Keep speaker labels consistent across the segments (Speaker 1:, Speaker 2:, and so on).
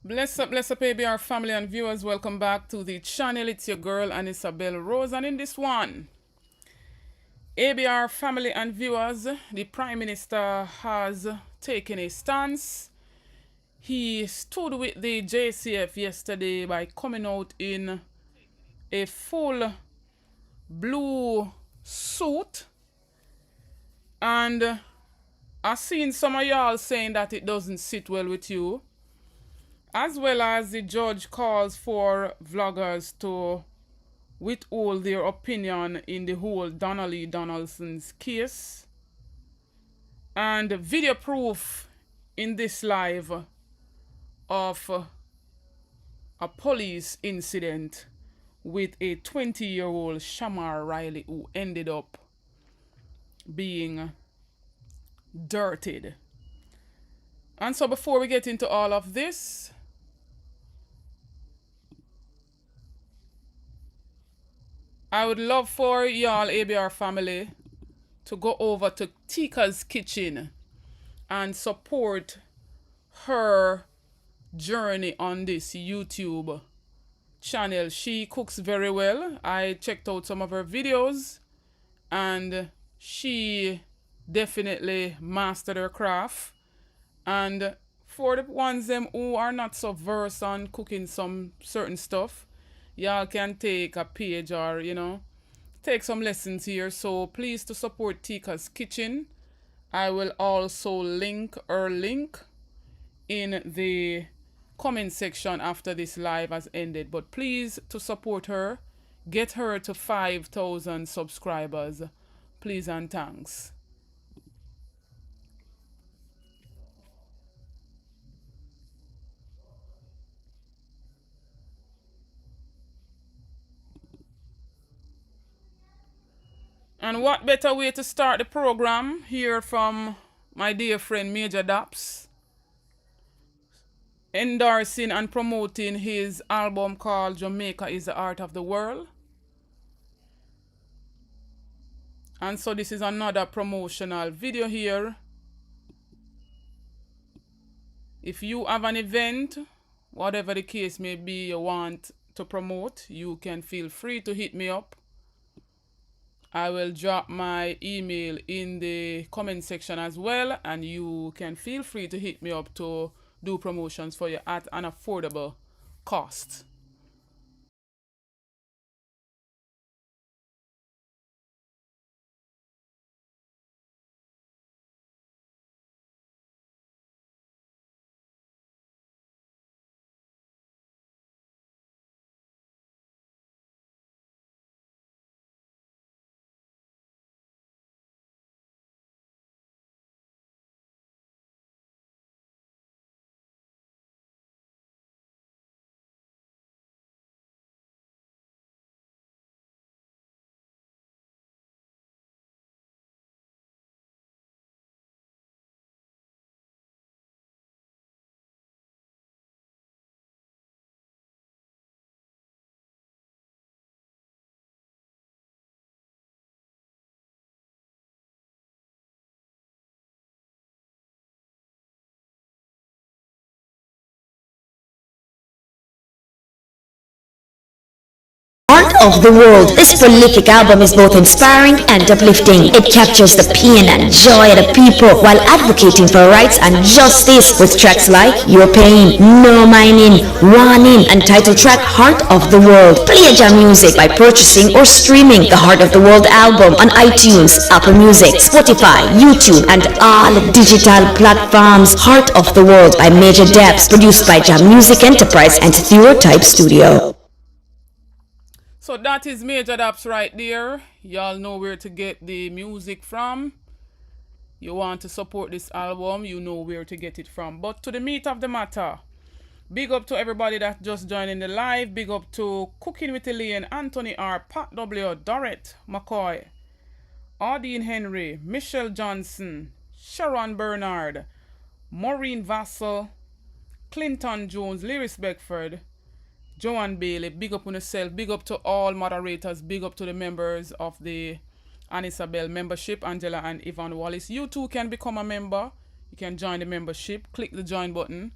Speaker 1: Bless up, ABR family and viewers. Welcome back to the channel. It's your girl, Isabel Rose. And in this one, ABR family and viewers, the Prime Minister has taken a stance. He stood with the JCF yesterday by coming out in a full blue suit. And I've seen some of y'all saying that it doesn't sit well with you. As well as the judge calls for vloggers to withhold their opinion in the whole Donnelly Donaldson's case. And video proof in this live of a police incident with a 20-year-old Shamar Riley who ended up being dirted. And so before we get into all of this, I would love for y'all ABR family to go over to Tika's Kitchen and support her journey on this YouTube channel. She cooks very well. I checked out some of her videos and she definitely mastered her craft. And for the ones them who are not so versed on cooking some certain stuff, y'all can take a page or, take some lessons here. So please to support Tika's Kitchen. I will also link her link in the comment section after this live has ended. But please to support her. Get her to 5,000 subscribers. Please and thanks. And what better way to start the program here from my dear friend Major Daps, endorsing and promoting his album called Jamaica is the Art of the World. And so this is another promotional video here. If you have an event, whatever the case may be, you want to promote, you can feel free to hit me up. I will drop my email in the comment section as well, and you can feel free to hit me up to do promotions for you at an affordable cost.
Speaker 2: Art of the World. This prolific album is both inspiring and uplifting. It captures the pain and joy of the people while advocating for rights and justice with tracks like Your Pain, No Mining, Warning, and title track Heart of the World. Play your music by purchasing or streaming the Heart of the World album on iTunes, Apple Music, Spotify, YouTube, and all digital platforms. Heart of the World by Major Depths, produced by Jam Music Enterprise and Theotype Studio.
Speaker 1: So that is Major Daps right there. Y'all know where to get the music from. You want to support this album, you know where to get it from. But to the meat of the matter, big up to everybody that just joined in the live. Big up to Cooking with Elaine, Anthony R, Pat W, Dorrit McCoy, Audine Henry, Michelle Johnson, Sharon Bernard, Maureen Vassell, Clinton Jones, Lyris Beckford, Joanne Bailey. Big up on yourself. Big up to all moderators. Big up to the members of the Isabel membership, Angela and Yvonne Wallace. You too can become a member. You can join the membership. Click the join button.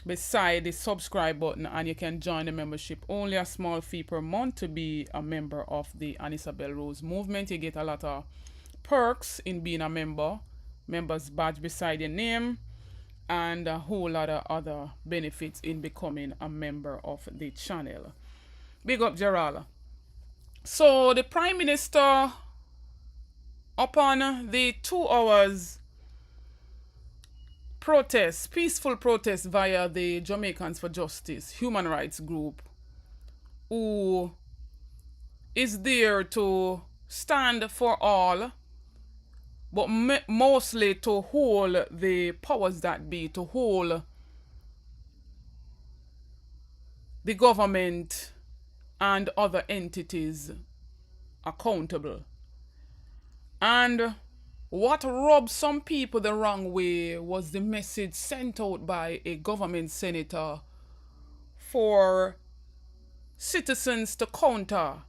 Speaker 1: beside the subscribe button, and you can join the membership. Only a small fee per month to be a member of the Anisabel Rose movement. You get a lot of perks in being a member. Members badge beside your name, and a whole lot of other benefits in becoming a member of the channel. Big up Gerald. So the Prime Minister, upon the 2 hours protest, peaceful protest via the Jamaicans for Justice human rights group, who is there to stand for all, but mostly to hold the powers that be, to hold the government and other entities accountable. And what rubbed some people the wrong way was the message sent out by a government senator for citizens to counter.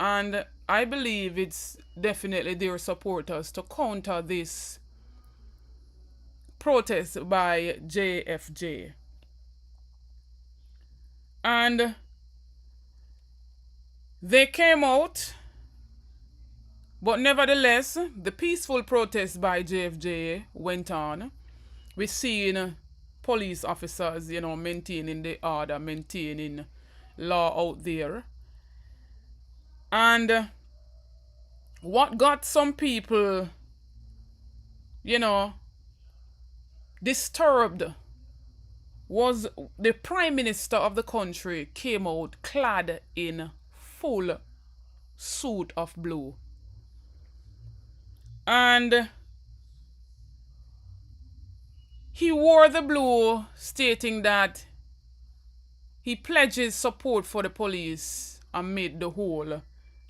Speaker 1: And I believe it's definitely their supporters to counter this protest by JFJ. And they came out, but nevertheless, the peaceful protest by JFJ went on. We're seeing police officers, maintaining the order, maintaining law out there. And what got some people, disturbed was the Prime Minister of the country came out clad in full suit of blue. And he wore the blue, stating that he pledges support for the police amid the whole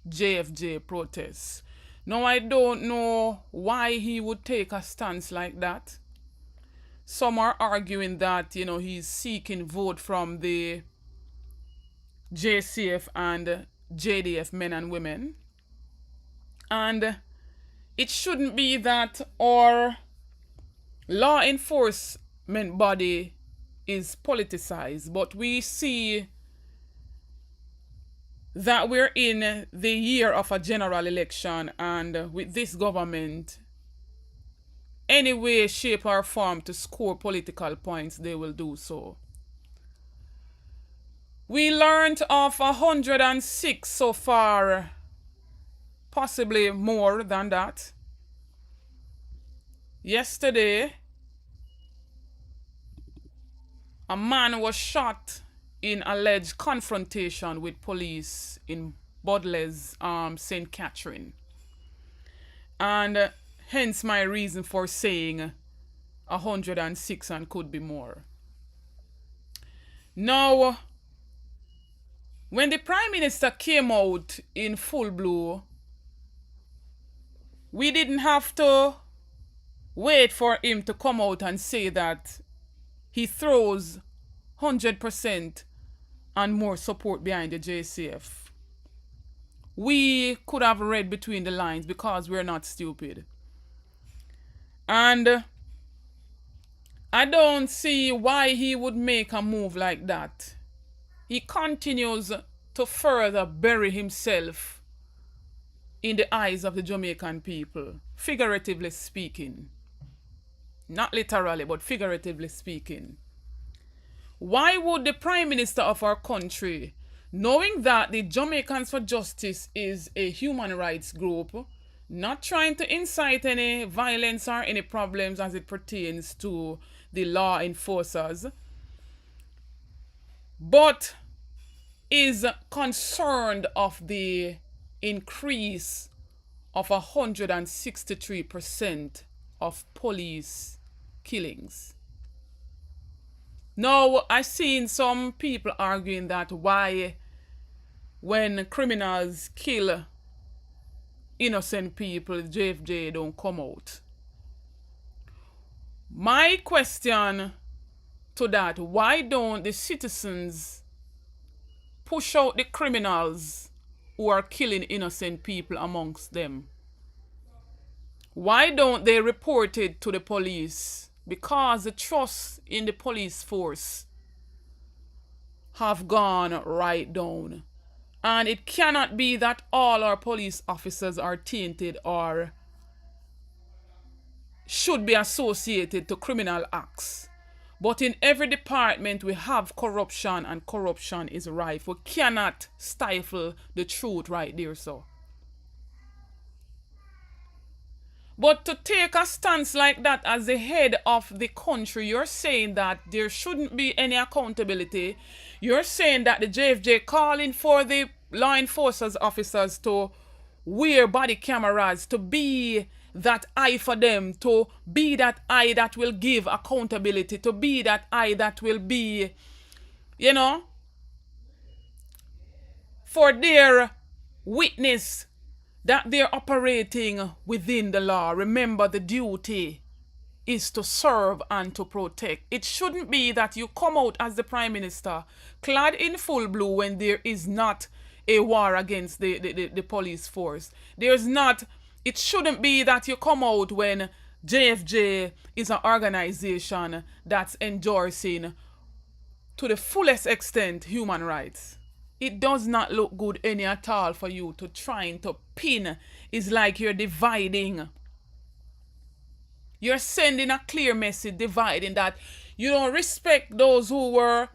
Speaker 1: JFJ protest. Now, I don't know why he would take a stance like that. Some are arguing that, he's seeking vote from the JCF and JDF men and women. And it shouldn't be that our law enforcement body is politicized, but we see that we're in the year of a general election, and with this government, any way, shape, or form to score political points, they will do so. We learned of 106 so far, possibly more than that. Yesterday, a man was shot in alleged confrontation with police in Budley's St. Catherine. And hence my reason for saying 106 and could be more. Now, when the Prime Minister came out in full blue, we didn't have to wait for him to come out and say that he throws 100% and more support behind the JCF. We could have read between the lines because we're not stupid. And I don't see why he would make a move like that. He continues to further bury himself in the eyes of the Jamaican people, figuratively speaking. Not literally, but figuratively speaking. Why would the Prime Minister of our country, knowing that the Jamaicans for Justice is a human rights group, not trying to incite any violence or any problems as it pertains to the law enforcers, but is concerned of the increase of 163% of police killings? Now, I've seen some people arguing that why, when criminals kill innocent people, JFJ don't come out. My question to that, why don't the citizens push out the criminals who are killing innocent people amongst them? Why don't they report it to the police? Because the trust in the police force have gone right down. And it cannot be that all our police officers are tainted or should be associated to criminal acts. But in every department we have corruption, and corruption is rife. We cannot stifle the truth right there, so. But to take a stance like that as the head of the country, you're saying that there shouldn't be any accountability. You're saying that the JFJ calling for the law enforcement officers to wear body cameras, to be that eye for them, to be that eye that will give accountability, to be that eye that will be, you know, for their witness that they're operating within the law. Remember, the duty is to serve and to protect. It shouldn't be that you come out as the Prime Minister clad in full blue when there is not a war against the police force. There's not, it shouldn't be that you come out when JFJ is an organization that's endorsing to the fullest extent human rights. It does not look good any at all for you to trying to pin. It's like you're dividing. You're sending a clear message dividing that you don't respect those who were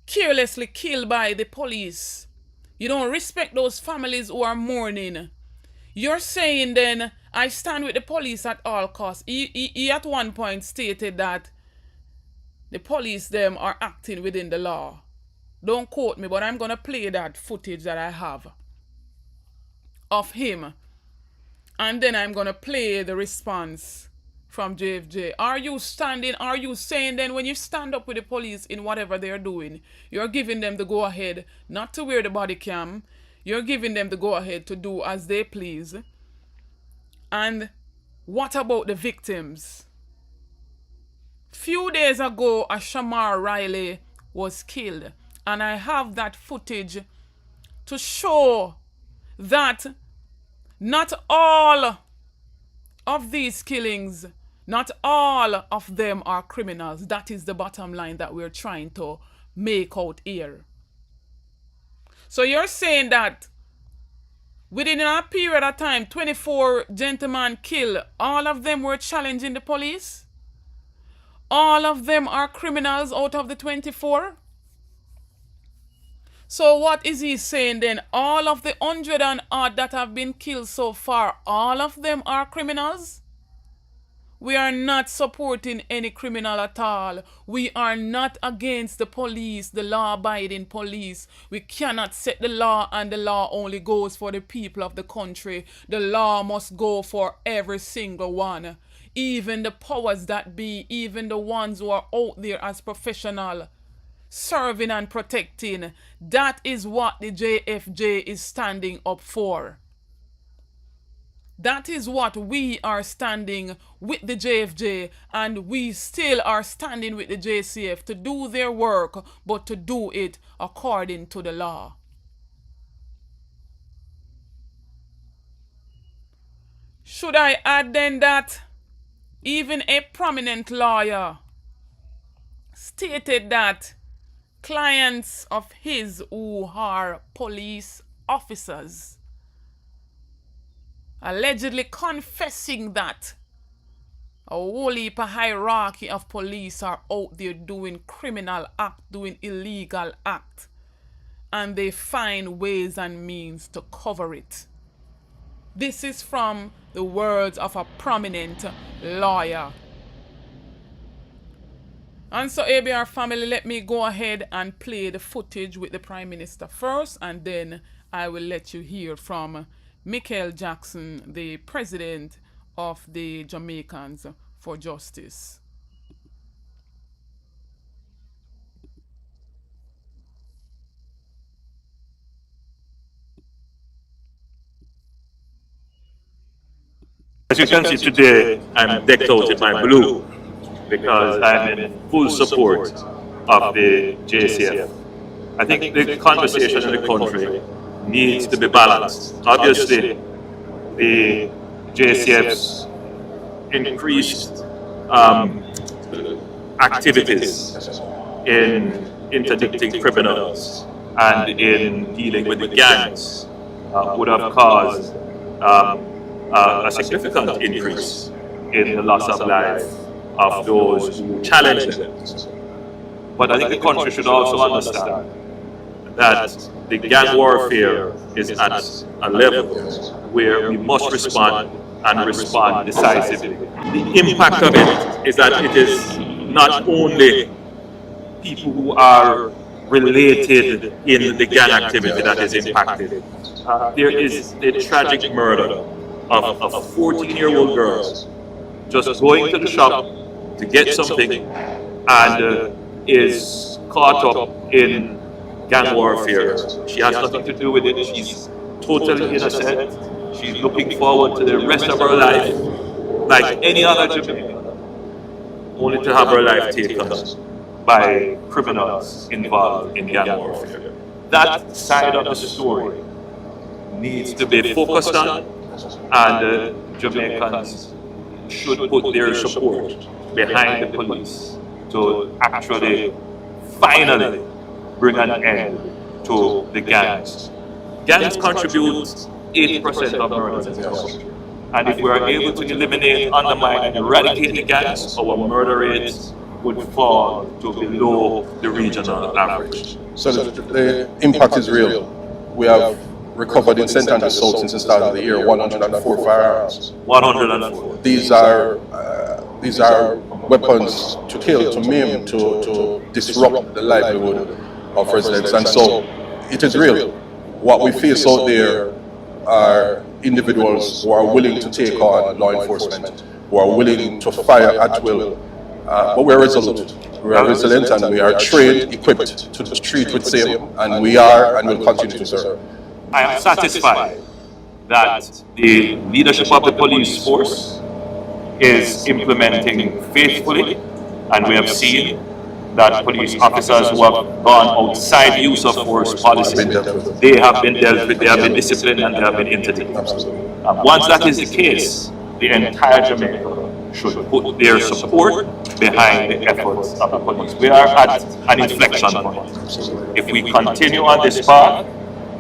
Speaker 1: carelessly killed by the police. You don't respect those families who are mourning. You're saying then, I stand with the police at all costs. He at one point stated that the police them are acting within the law. Don't quote me, but I'm going to play that footage that I have of him. And then I'm going to play the response from JFJ. Are you saying then when you stand up with the police in whatever they're doing, you're giving them the go-ahead not to wear the body cam, you're giving them the go-ahead to do as they please? And what about the victims? Few days ago, a Shamar Riley was killed. And I have that footage to show that not all of these killings, not all of them are criminals. That is the bottom line that we're trying to make out here. So you're saying that within a period of time, 24 gentlemen killed, all of them were challenging the police? All of them are criminals out of the 24? So what is he saying then? All of the 100 and odd that have been killed so far, all of them are criminals? We are not supporting any criminal at all. We are not against the police, the law-abiding police. We cannot set the law, and the law only goes for the people of the country. The law must go for every single one. Even the powers that be, even the ones who are out there as professional, serving and protecting. That is what the JFJ is standing up for. That is what we are standing with the JFJ, and we still are standing with the JCF to do their work, but to do it according to the law. Should I add then that even a prominent lawyer stated that clients of his who are police officers allegedly confessing that a whole heap of hierarchy of police are out there doing criminal act, doing illegal act, and they find ways and means to cover it. This is from the words of a prominent lawyer. And so, ABR family, let me go ahead and play the footage with the Prime Minister first, and then I will let you hear from Michael Jackson, the president of the Jamaicans for Justice.
Speaker 3: As you can see today, I'm decked out in my blue because I'm in full support of the JCF. I think the conversation in the country needs to be balanced. Obviously, the JCF's increased activities in interdicting criminals and in dealing with the gangs would have caused a significant increase in the loss of life of those who challenge them. But I think the country should also understand that the gang warfare is at a level where we must respond and respond decisively. The impact of it is that it is not only people who are related in the gang activity that is impacted. There is the tragic murder of a 14-year-old girl just going to the shop to get something and is caught up in gang warfare. She has nothing to do with it. She's totally innocent. She's looking forward to the rest of her life like any other Jamaican, only to have her life taken by criminals involved in gang warfare. That side of the story needs to be focused on, and Jamaicans should put their support behind the police to actually finally bring an end to the gangs. Gangs contribute 80% of murders in the country. And if we are able to eliminate, undermine, and eradicate the gangs, our murder rates would fall to below the regional average.
Speaker 4: So the impact is real. We have recovered in St. Andrews South since the start of the year 104 firearms.
Speaker 3: 104.
Speaker 4: These are weapons to kill, to maim, to disrupt the livelihood of residents, and so it is real. What we face out there are individuals who are willing to take on law enforcement, who are willing to fire at will, but we are resolute. We are resilient, and we are trained, equipped to treat with same, and we are and will continue to serve.
Speaker 3: I am satisfied that the leadership of the police force is implementing faithfully, and we have seen that police officers who have gone outside use of force policy, they have been dealt with, they have been disciplined, and they have been interdicted. Once that is the case, the entire Jamaica should put their support behind the efforts of the police. We are at an inflection point. If we continue on this path,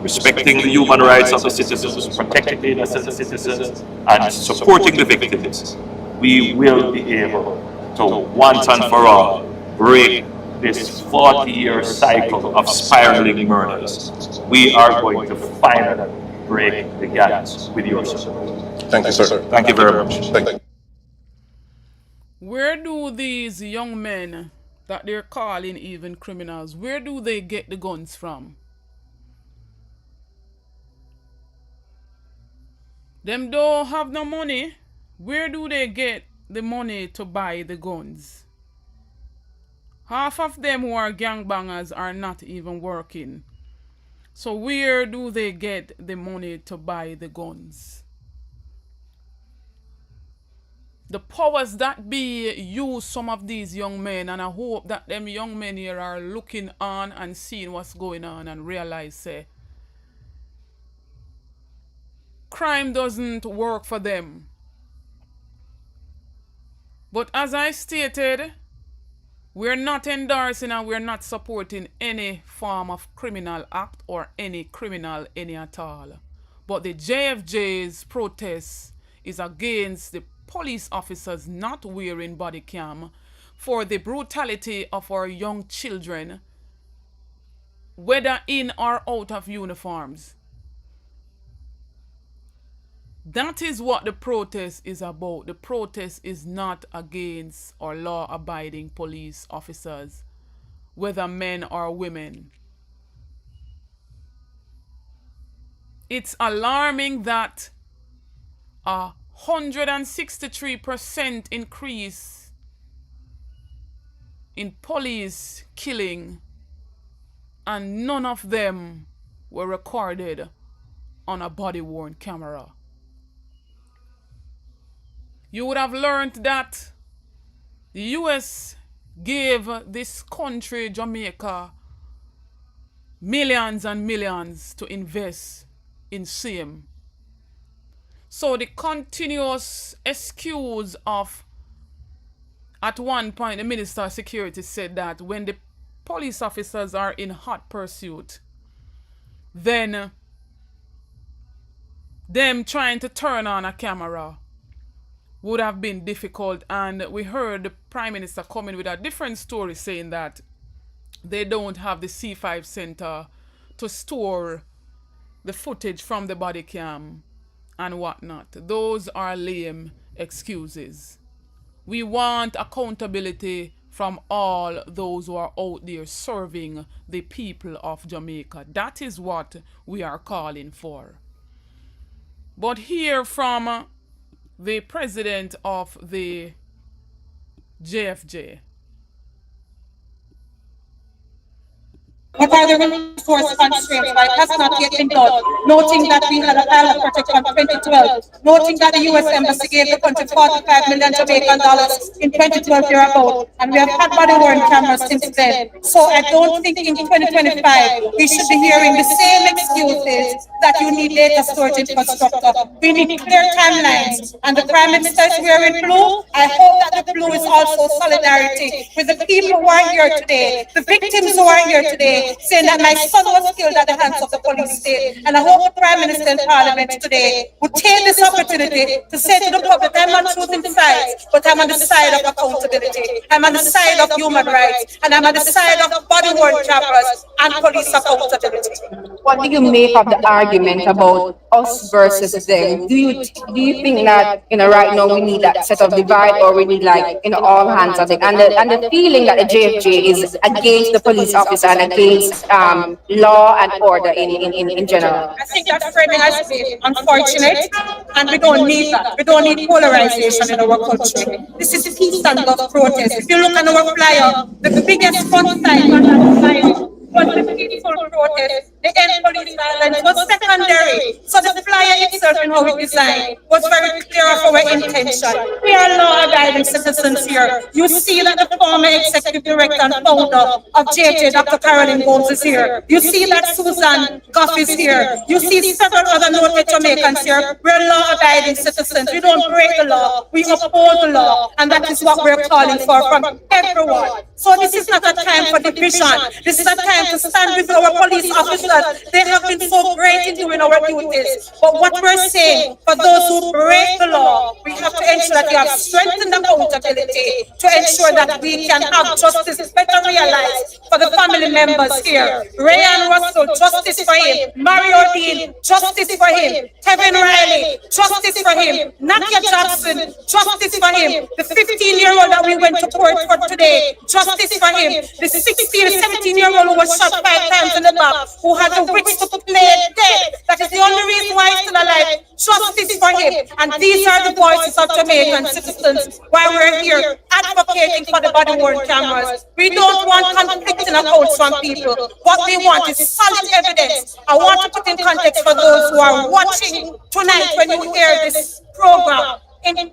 Speaker 3: respecting the human rights of the citizens, protecting the innocent citizens, and supporting the victims, we will be able to once and for all break this 40-year cycle of spiraling murders. We are going to finally break the gangs with your support.
Speaker 4: Thank you, sir.
Speaker 3: Thank you very much.
Speaker 4: Thank you.
Speaker 1: Where do these young men that they're calling even criminals, where do they get the guns from? Them don't have no money. Where do they get the money to buy the guns? Half of them who are gangbangers are not even working. So where do they get the money to buy the guns? The powers that be use some of these young men, and I hope that them young men here are looking on and seeing what's going on and realize, say, crime doesn't work for them. But as I stated, we're not endorsing and we're not supporting any form of criminal act or any criminal any at all. But the JFJ's protest is against the police officers not wearing body cam for the brutality of our young children, whether in or out of uniforms. That is what the protest is about. The protest is not against our law-abiding police officers, whether men or women. It's alarming that a 163% increase in police killing, and none of them were recorded on a body-worn camera. You would have learned that the US gave this country, Jamaica, millions and millions to invest in same. So the continuous excuse of, at one point the Minister of Security said that when the police officers are in hot pursuit, then them trying to turn on a camera would have been difficult. And we heard the Prime Minister coming with a different story, saying that they don't have the C5 center to store the footage from the body cam and whatnot. Those are lame excuses. We want accountability from all those who are out there serving the people of Jamaica. That is what we are calling for. But hear from the president of the JFJ.
Speaker 5: What are the resource constraints? Why it has not yet been done? Noting that we had a pilot project from 2012, noting that the US Embassy gave the country $45 million Jamaican dollars in 2012 thereabout, and we have had body-worn cameras since then. So I don't think in 2025 we should be hearing the same excuses that you need data storage infrastructure. We need clear timelines, and the Prime Minister is wearing blue. I hope that the blue is also solidarity with the people who are here today, the victims who are here today, saying that my son was killed at the hands of the police state. And I hope the Prime Minister in Parliament today would take this opportunity to say to the public, I'm not choosing sides, but I'm on the side of accountability. I'm on the side of human rights, and I'm on the side of body-worn cameras and police accountability.
Speaker 6: What do you make of the argument about us versus them? Do you think that right now we need that set of divide, or we need all hands on deck? And the feeling that the JFJ is against the police officer and against law and order in general.
Speaker 5: I think that framing has been unfortunate, and we don't need that. We don't need polarization in our culture. This is peace and love protest. If you look at our flyer, the biggest front side on that flyer was the peaceful protest. The end police violence was secondary. So the flyer itself and how we designed was very clear of our intention. We are law-abiding citizens here. You see that the former executive director and founder of JJ, Dr. Carolyn Gomes, is here. You see that Susan Goff is here. You see several other noted Jamaicans here. We're law-abiding citizens. We don't break the law. We uphold the law. And that is what we're calling for from everyone. So this is not a time for division. This is a time to stand with our police officers. They have been so great in doing our duties. But what we're saying, for those who break the law, we have to ensure that we have strengthened accountability to ensure that we can have justice better realized for the family members here. Rayan Russell, justice for him. Mario Dean, justice for him. Kevin Riley, justice for him. Nakia Jackson, justice for him. The 15-year-old that we went to court for today, justice for him. The 16, 17-year-old who was shot 5 times in the back, who had the wits to play dead. That is the only reason why he's still alive. Justice for him. And these are the voices of Jamaican citizens why we're here advocating for the body-worn cameras. We don't want conflicting accounts from people. What we want is solid evidence. I want to put in context for those who are watching tonight when you hear this program. In 2024,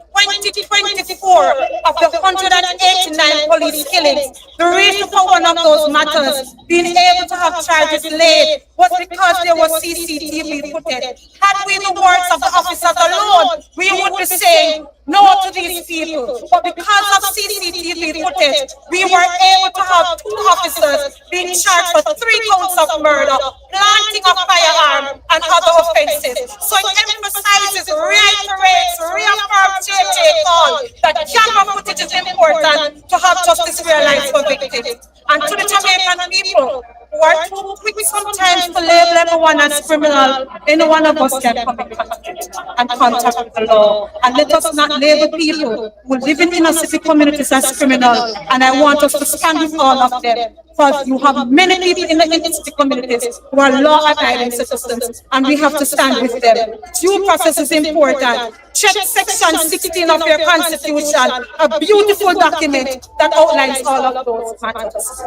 Speaker 5: of the 189 police killings, the reason for one of those matters being able to have charges laid was because there was CCTV footage. Had we the words of the officers alone, we would be saying no to these people. But because of CCTV footage, we were able to have 2 officers being charged for 3 counts of murder, planting a firearm, and other offenses. So it emphasizes, reiterates, reaffirms JJ call that camera footage is important to have justice realized for victims. And to the Jamaican people who are too quick sometimes to label everyone as criminal, any one of us can come in contact with the law. And let us not label people who live in inner city communities as criminal. And I want us to stand with all of them. Because you have many people in the inner city communities who are law-abiding citizens, and we have to stand with them. Due process is important. Check section 16 of your constitution, a beautiful document that outlines all of those matters.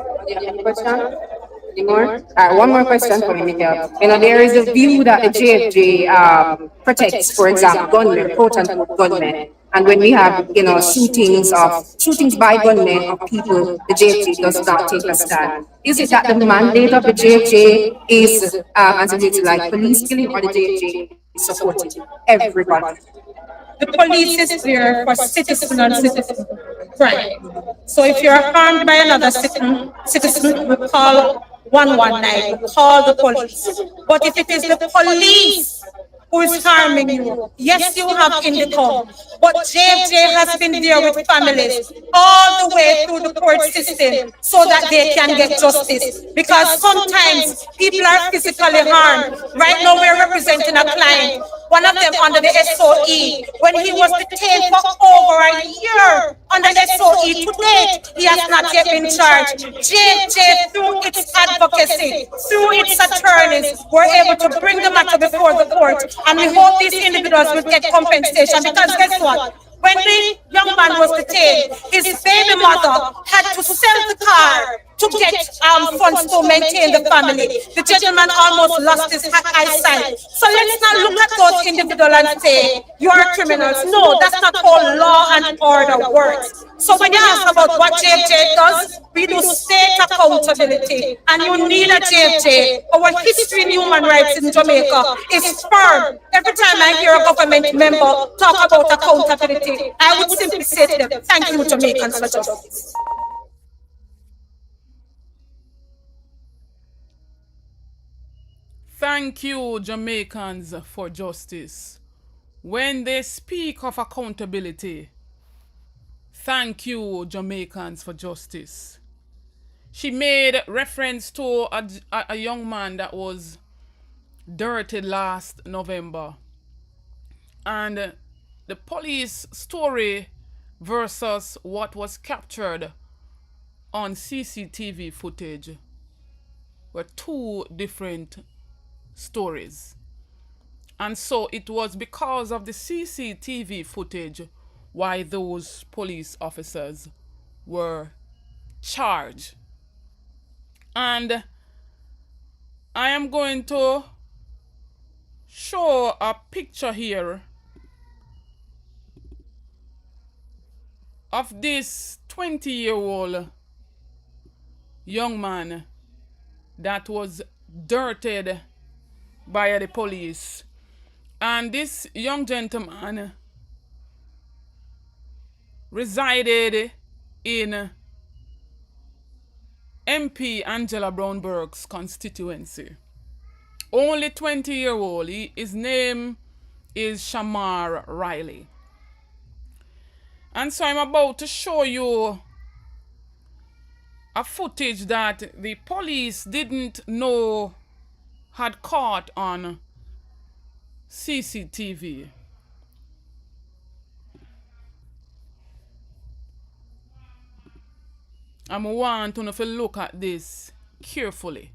Speaker 6: Question? Any more? One more question for me, Miguel. There is a view that the JFJ protects, for example, gunmen, quote-unquote gunmen. And when we have, shootings by gunmen of people, the JFJ does not take a stand. Is it that the mandate of the JFJ is, as it is like police killing, or the JFJ is supporting everybody?
Speaker 5: the police is there for citizen and citizen crime. So if you're harmed by another citizen, we call 119, we call the police. But if it is the police who is harming you, yes, you have indicum, but JFJ has been there with families all the way through the court system so that they can get justice. Because sometimes people are physically harmed. Right now we're representing a client, one of them under the SOE. When he was detained for over a year under SOE, to date, he has not yet been charged. JFJ, through its advocacy, through its attorneys, were able to bring the matter before the court. And we hope these individuals will get compensation, because guess what? When the young man was detained, his baby mother had to sell the car to get funds to maintain the family. The gentleman almost lost his eyesight. So let's not look at those individuals and say, you are criminals. No, that's not how law and order works. So when you ask about what JFJ does, we do state accountability. And you need a JFJ. Our history in human rights in Jamaica is firm. Every time I hear a government member talk about accountability, I would simply say to them, thank you, Jamaicans, for justice.
Speaker 1: Thank you, Jamaicans, for justice. When they speak of accountability, thank you, Jamaicans, for justice. She made reference to a young man that was dirted last November. And the police story versus what was captured on CCTV footage were two different stories. And so it was because of the CCTV footage why those police officers were charged. And I am going to show a picture here of this 20-year-old young man that was dirted by the police. And this young gentleman resided in MP Angela Brown-Burke's constituency. Only 20-year-old. His name is Shamar Riley. And so I'm about to show you a footage that the police didn't know had caught on CCTV. I want you to look at this carefully.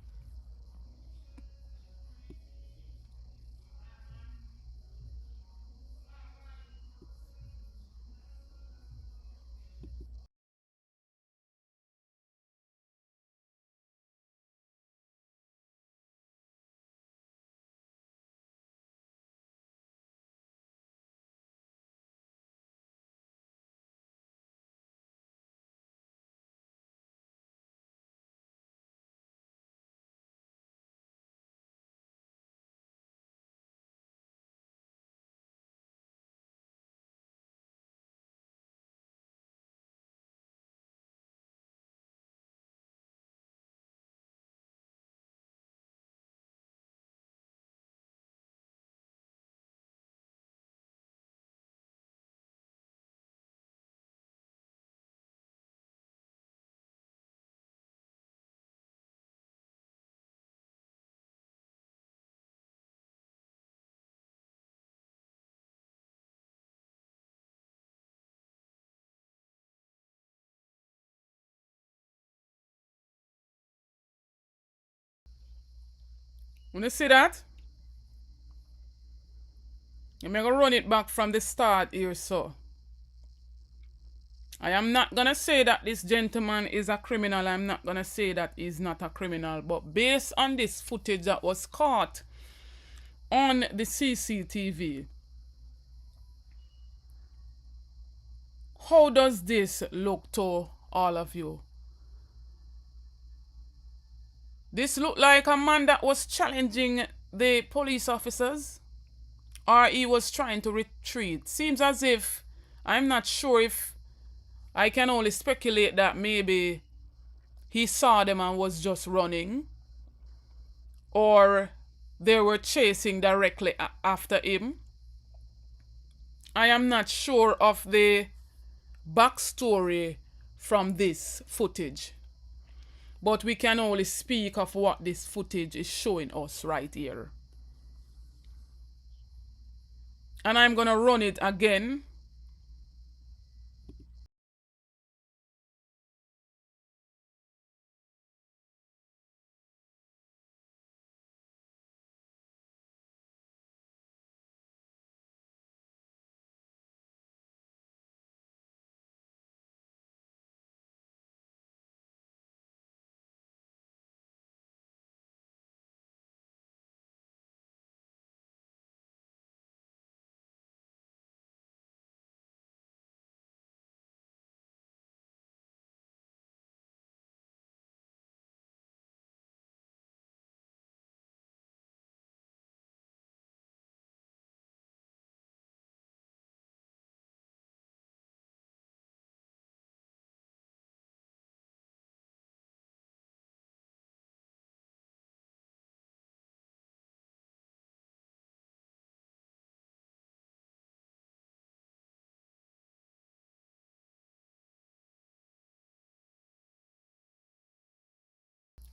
Speaker 1: Want to see that? I'm going to run it back from the start here, so. I am not going to say that this gentleman is a criminal. I'm not going to say that he's not a criminal. But based on this footage that was caught on the CCTV, how does this look to all of you? This looked like a man that was challenging the police officers. or he was trying to retreat. Seems as if, I'm not sure if, I can only speculate that maybe he saw them and was just running, or they were chasing directly after him. I am not sure of the backstory from this footage, but we can only speak of what this footage is showing us right here. And I'm gonna run it again.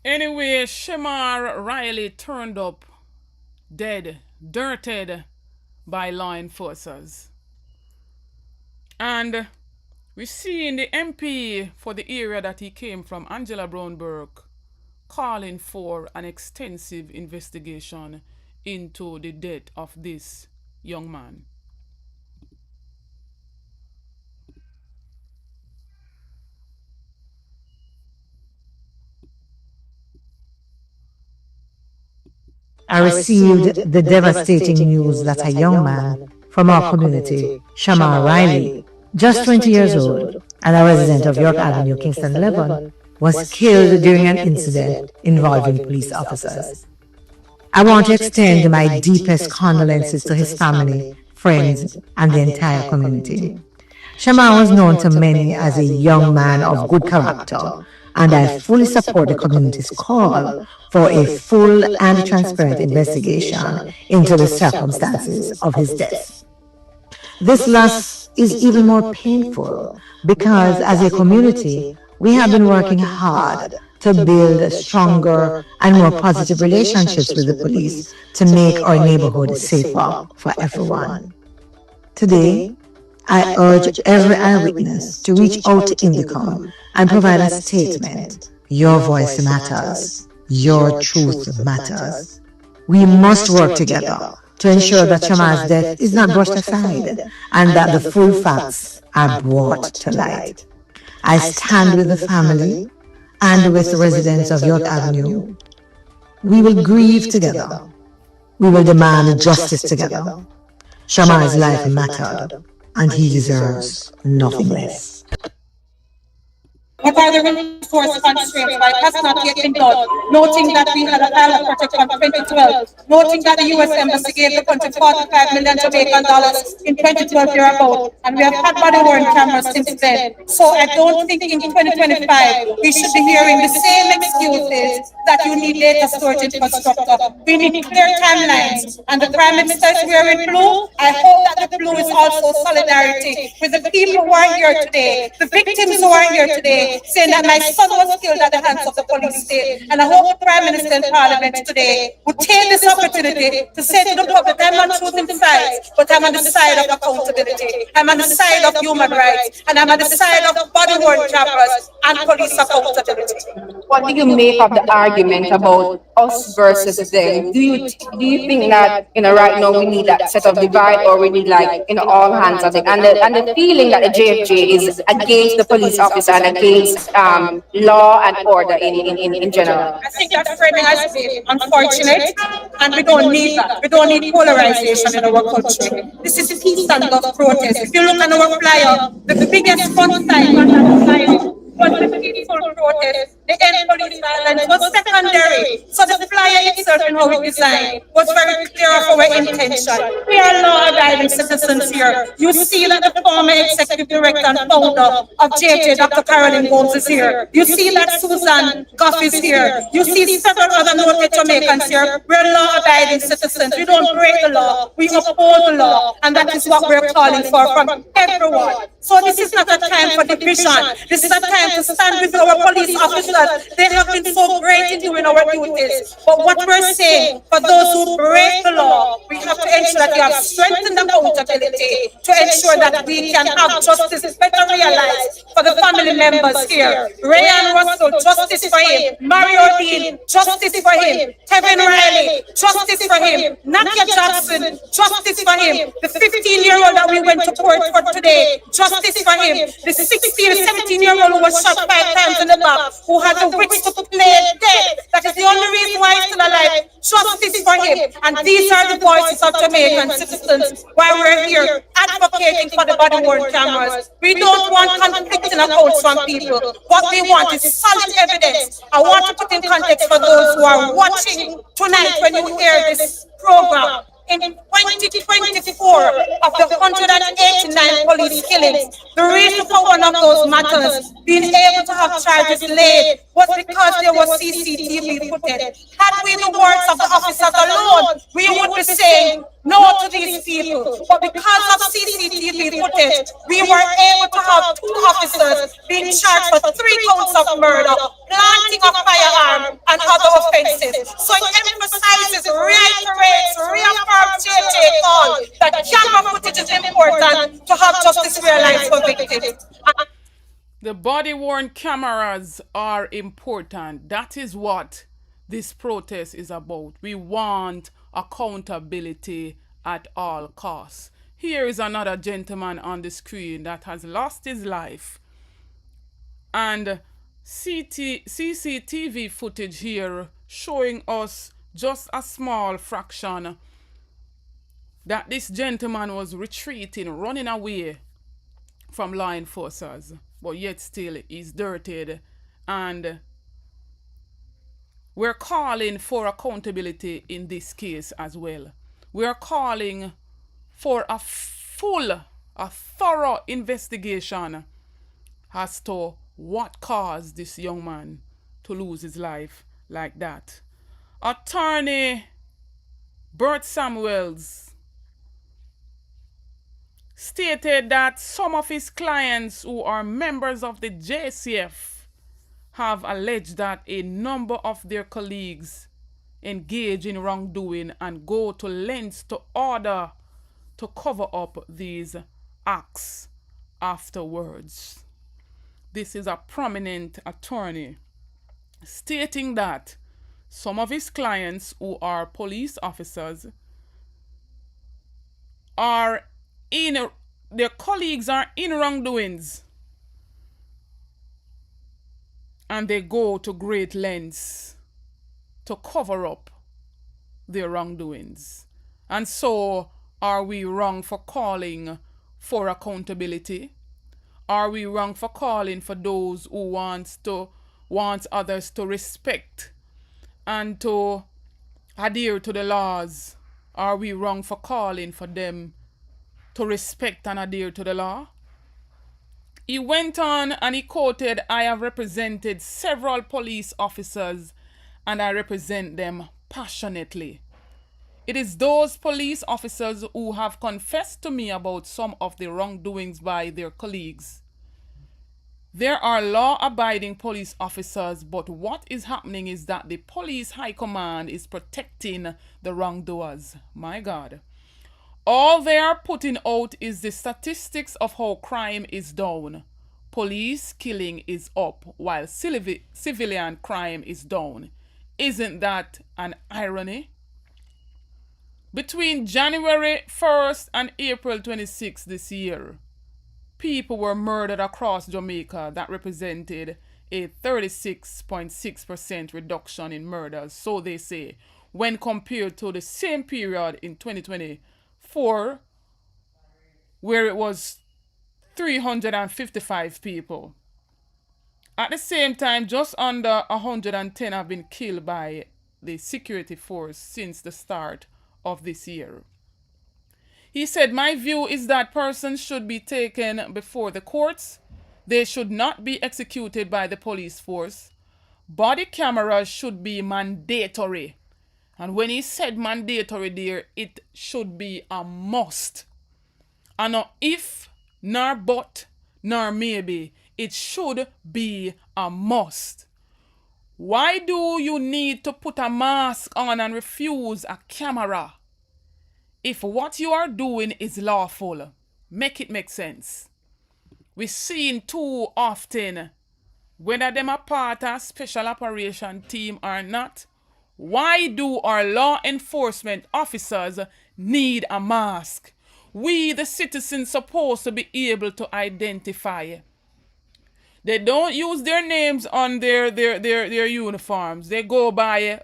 Speaker 1: Anyway, Shamar Riley turned up dead, dirted by law enforcers. And we see in the MP for the area that he came from, Angela Brown Burke, calling for an extensive investigation into the death of this young man.
Speaker 7: I received the devastating news that a young man from our community, Shamar Riley, just 20 years old and a resident of York Avenue, Kingston 11, was killed during an incident involving police officers. I want to extend my deepest condolences to his family, friends, and the entire community. Shamar was known to many as a young man of good character, and I fully support the community's call for a full and transparent investigation into the circumstances of his death. This loss is even more painful because as a community, we have been working hard to build stronger and more positive relationships with the police to make our neighborhood safer for everyone. Today, I urge every eyewitness to reach out to Indicom and provide a statement. Your voice matters. Your truth matters. We must work together to ensure that Shamar's death is not brushed aside and that the full facts are brought to light. I stand with the family and with the residents of York Avenue. We will grieve together. We will demand justice together. Shamar's life mattered, and he deserves nothing less.
Speaker 5: What are the reinforced constraints? Why it has not yet been done? Noting that we had a pilot project from 2012, noting that the U.S. Embassy gave the country $45 million Jamaican dollars in 2012 thereabout, and we have had body-worn cameras since then. So I don't think in 2025 we should be hearing the same excuses that you need data storage infrastructure. We need clear timelines, and the Prime Minister is wearing blue. I hope that the blue is also solidarity with the people who are here today, the victims who are here today, saying that my son was killed at the hands of the police state. And I hope the Prime Minister in Parliament today would take this opportunity to say to the public, I'm not choosing sides, but I'm on the side of accountability. I'm on the side of human rights, and I'm on the side of body-worn cameras and police accountability.
Speaker 6: What do you make of the argument about us versus them? Do you think that right now we need that set of divide, or we need all hands on deck? And the feeling that the JFJ is against the police officer and against law and order in general.
Speaker 5: I think that framing is unfortunate, and we don't need that. We don't need polarization in our country. This is peace and love protest. If you look at our flyer, the biggest front sign on that flyer was the peaceful protest The end police violence was secondary. So the flyer itself and how it designed was very clear of our intention. We are law-abiding citizens here. You see that the former executive director and founder of JJ, Dr. Carolyn Gomes, is here. You see that Susan Goff is here. You see several other noted Jamaicans here. We're law-abiding citizens. We don't break the law. We uphold the law. And that is what we're calling for from everyone. So this is not a time for division. This is a time to stand with our police officers. They have been so great in doing our duties. But what we're saying, for those who break the law, we have to ensure that we have strengthened accountability to ensure that we can have justice better realized for the family members here. Rayan Russell, justice for him. Mario Dean, justice for him. Kevin Riley, justice for him. Nakia Jackson, justice for him. The 15-year-old that we went to court for today, justice for him. The 17-year-old who was shot 5 times in the back, who had the wits to play dead. That is the only reason why he's still alive. Justice for him. And these are the voices of Jamaican citizens why we're here advocating for the body-worn cameras. We don't want conflicting accounts from people. What we want is solid evidence. I want to put in context for those who are watching tonight when you hear this program. In 2024, of the 189 police killings, the reason for one of those matters being able to have charges laid was because there was CCTV footage. Had we the words of the officers alone, we would be saying no to these people. But because of CCTV footage, we were able to have 2 officers being charged for 3 counts of murder, planting a firearm, and other offenses. So it emphasizes, reiterates, reaffirms JJ call that camera footage is important to have justice realized for victims.
Speaker 1: The body-worn cameras are important. That is what this protest is about. We want accountability at all costs. Here is another gentleman on the screen that has lost his life. And CCTV footage here showing us just a small fraction that this gentleman was retreating, running away from law enforcers, but yet still is dirtied. And we're calling for accountability in this case as well. We're calling for a thorough investigation as to what caused this young man to lose his life like that. Attorney Bert Samuels stated that some of his clients who are members of the JCF have alleged that a number of their colleagues engage in wrongdoing and go to lengths to order to cover up these acts afterwards. This is a prominent attorney stating that some of his clients who are police officers are their colleagues are in wrongdoings and they go to great lengths to cover up their wrongdoings. And so, are we wrong for calling for accountability? Are we wrong for calling for those who want others to respect and to adhere to the laws? Are we wrong for calling for them to respect and adhere to the law? He went on and he quoted, "I have represented several police officers and I represent them passionately. It is those police officers who have confessed to me about some of the wrongdoings by their colleagues. There are law-abiding police officers, but what is happening is that the police high command is protecting the wrongdoers." My God. All they are putting out is the statistics of how crime is down. Police killing is up while civilian crime is down. Isn't that an irony? Between January 1st and April 26th this year, people were murdered across Jamaica. That represented a 36.6% reduction in murders, so they say, when compared to the same period in 2024, where it was 355 people. At the same time, just under 110 have been killed by the security force since the start of this year. He said, my view is that persons should be taken before the courts. They should not be executed by the police force. Body cameras should be mandatory. And when he said mandatory there, it should be a must. And not if, nor but, nor maybe. It should be a must. Why do you need to put a mask on and refuse a camera? If what you are doing is lawful, make it make sense. We're seeing too often, whether them a part of special operation team or not, why do our law enforcement officers need a mask? We, the citizens, supposed to be able to identify. They don't use their names on their uniforms. They go by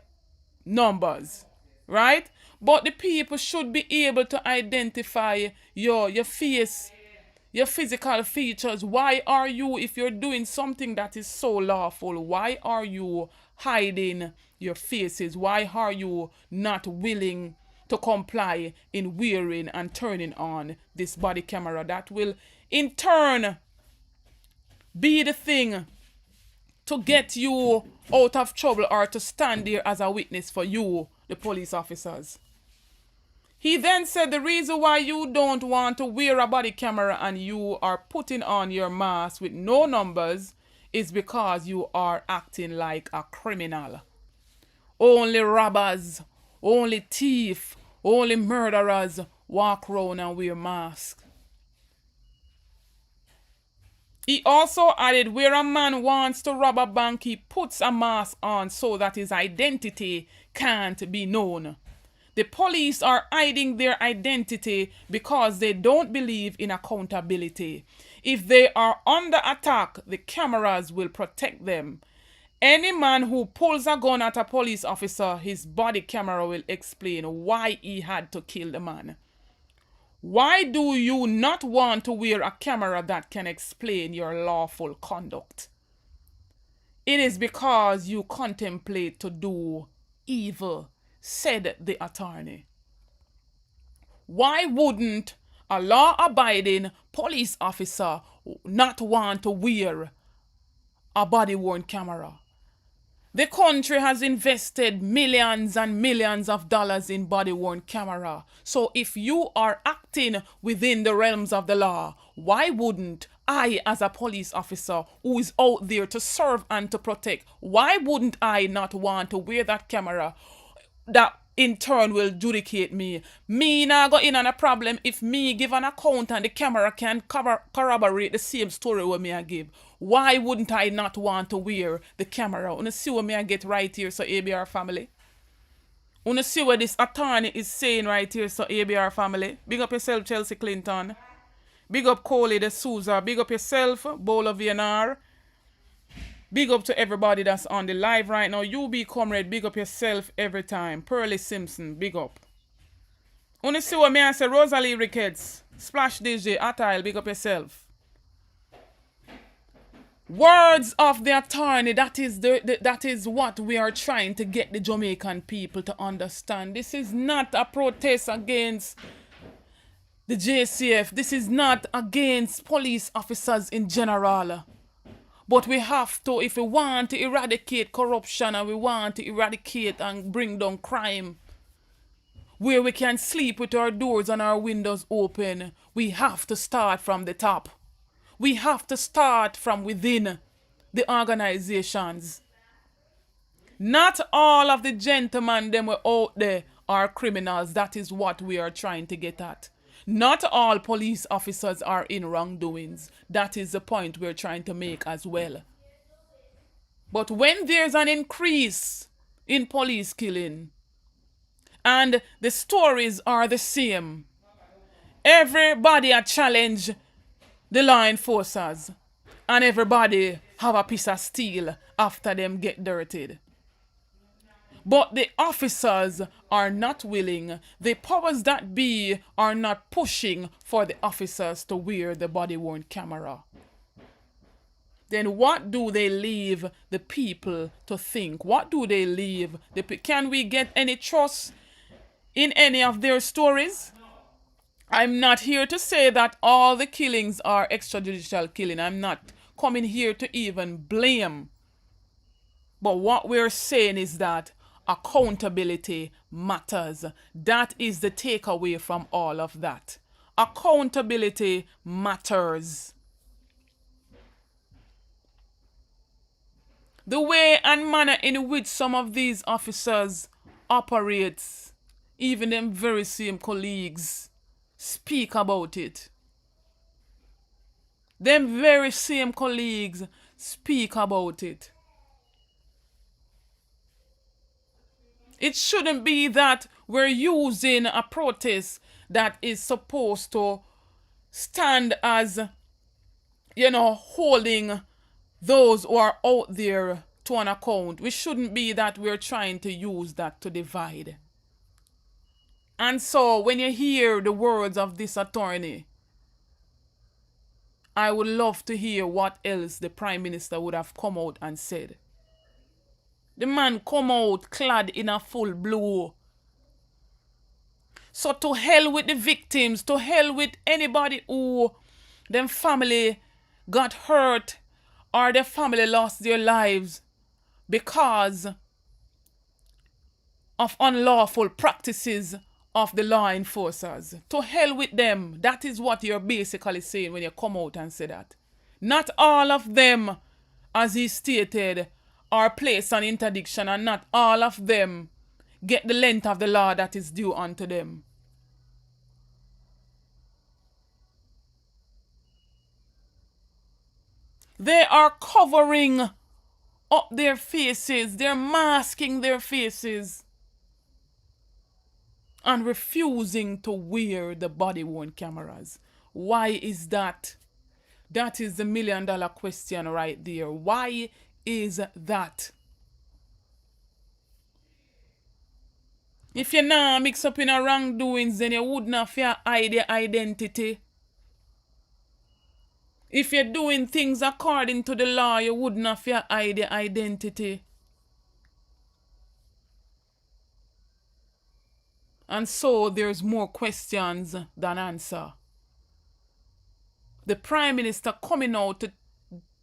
Speaker 1: numbers, right? But the people should be able to identify your face, your physical features. Why are you, if you're doing something that is so lawful, why are you hiding your faces? Why are you not willing to comply in wearing and turning on this body camera that will in turn be the thing to get you out of trouble or to stand there as a witness for you, the police officers? He then said the reason why you don't want to wear a body camera and you are putting on your mask with no numbers is because you are acting like a criminal. Only robbers, only thieves, only murderers walk around and wear masks. He also added, where a man wants to rob a bank, he puts a mask on so that his identity can't be known. The police are hiding their identity because they don't believe in accountability. If they are under attack, the cameras will protect them. Any man who pulls a gun at a police officer, his body camera will explain why he had to kill the man. Why do you not want to wear a camera that can explain your lawful conduct? It is because you contemplate to do evil, said the attorney. Why wouldn't a law-abiding police officer not want to wear a body-worn camera? The country has invested millions and millions of dollars in body-worn camera. So if you are acting within the realms of the law, why wouldn't I, as a police officer who is out there to serve and to protect, why wouldn't I not want to wear that camera that in turn will judicate me? Me now go in on a problem if me give an account and the camera can corroborate the same story what me I give. Why wouldn't I not want to wear the camera? Wanna see what me I get right here, so ABR family? Wanna see what this attorney is saying right here, so ABR family? Big up yourself, Chelsea Clinton. Big up Coley de Souza. Big up yourself, Bowler VNR. Big up to everybody that's on the live right now. You be comrade, big up yourself every time. Pearly Simpson, big up. Wanna see what me I say? Rosalie Ricketts, Splash DJ, Attile, big up yourself. Words of the attorney, that is what we are trying to get the Jamaican people to understand. This is not a protest against the JCF. This is not against police officers in general. But we have to, if we want to eradicate corruption and we want to eradicate and bring down crime, where we can sleep with our doors and our windows open, we have to start from the top. We have to start from within the organizations. Not all of the gentlemen them were out there are criminals. That is what we are trying to get at. Not all police officers are in wrongdoings. That is the point we're trying to make as well. But when there's an increase in police killing and the stories are the same, everybody a challenge the law enforcers and everybody have a piece of steel after them get dirtied. But the officers are not willing, the powers that be are not pushing for the officers to wear the body-worn camera. then what do they leave the people to think? What do they leave the can we get any trust in any of their stories? I'm not here to say that all the killings are extrajudicial killing. I'm not coming here to even blame. But what we're saying is that accountability matters. That is the takeaway from all of that. Accountability matters. The way and manner in which some of these officers operate, even them very same colleagues speak about it. Them very same colleagues speak about it. It shouldn't be that we're using a protest that is supposed to stand as, holding those who are out there to an account. We shouldn't be that we're trying to use that to divide. And so when you hear the words of this attorney, I would love to hear what else the Prime Minister would have come out and said. The man come out clad in a full blue. So to hell with the victims, to hell with anybody who them family got hurt or their family lost their lives because of unlawful practices of the law enforcers. To hell with them. That is what you're basically saying when you come out and say that. Not all of them, as he stated, are placed on interdiction, and not all of them get the length of the law that is due unto them. They are covering up their faces. They're masking their faces and refusing to wear the body-worn cameras. Why is that? That is the million-dollar question right there. Why is that? If you're not mixed up in a wrongdoings, then you wouldn't have to hide your identity. If you're doing things according to the law, you wouldn't have to hide your identity. And so there's more questions than answer. The Prime Minister coming out to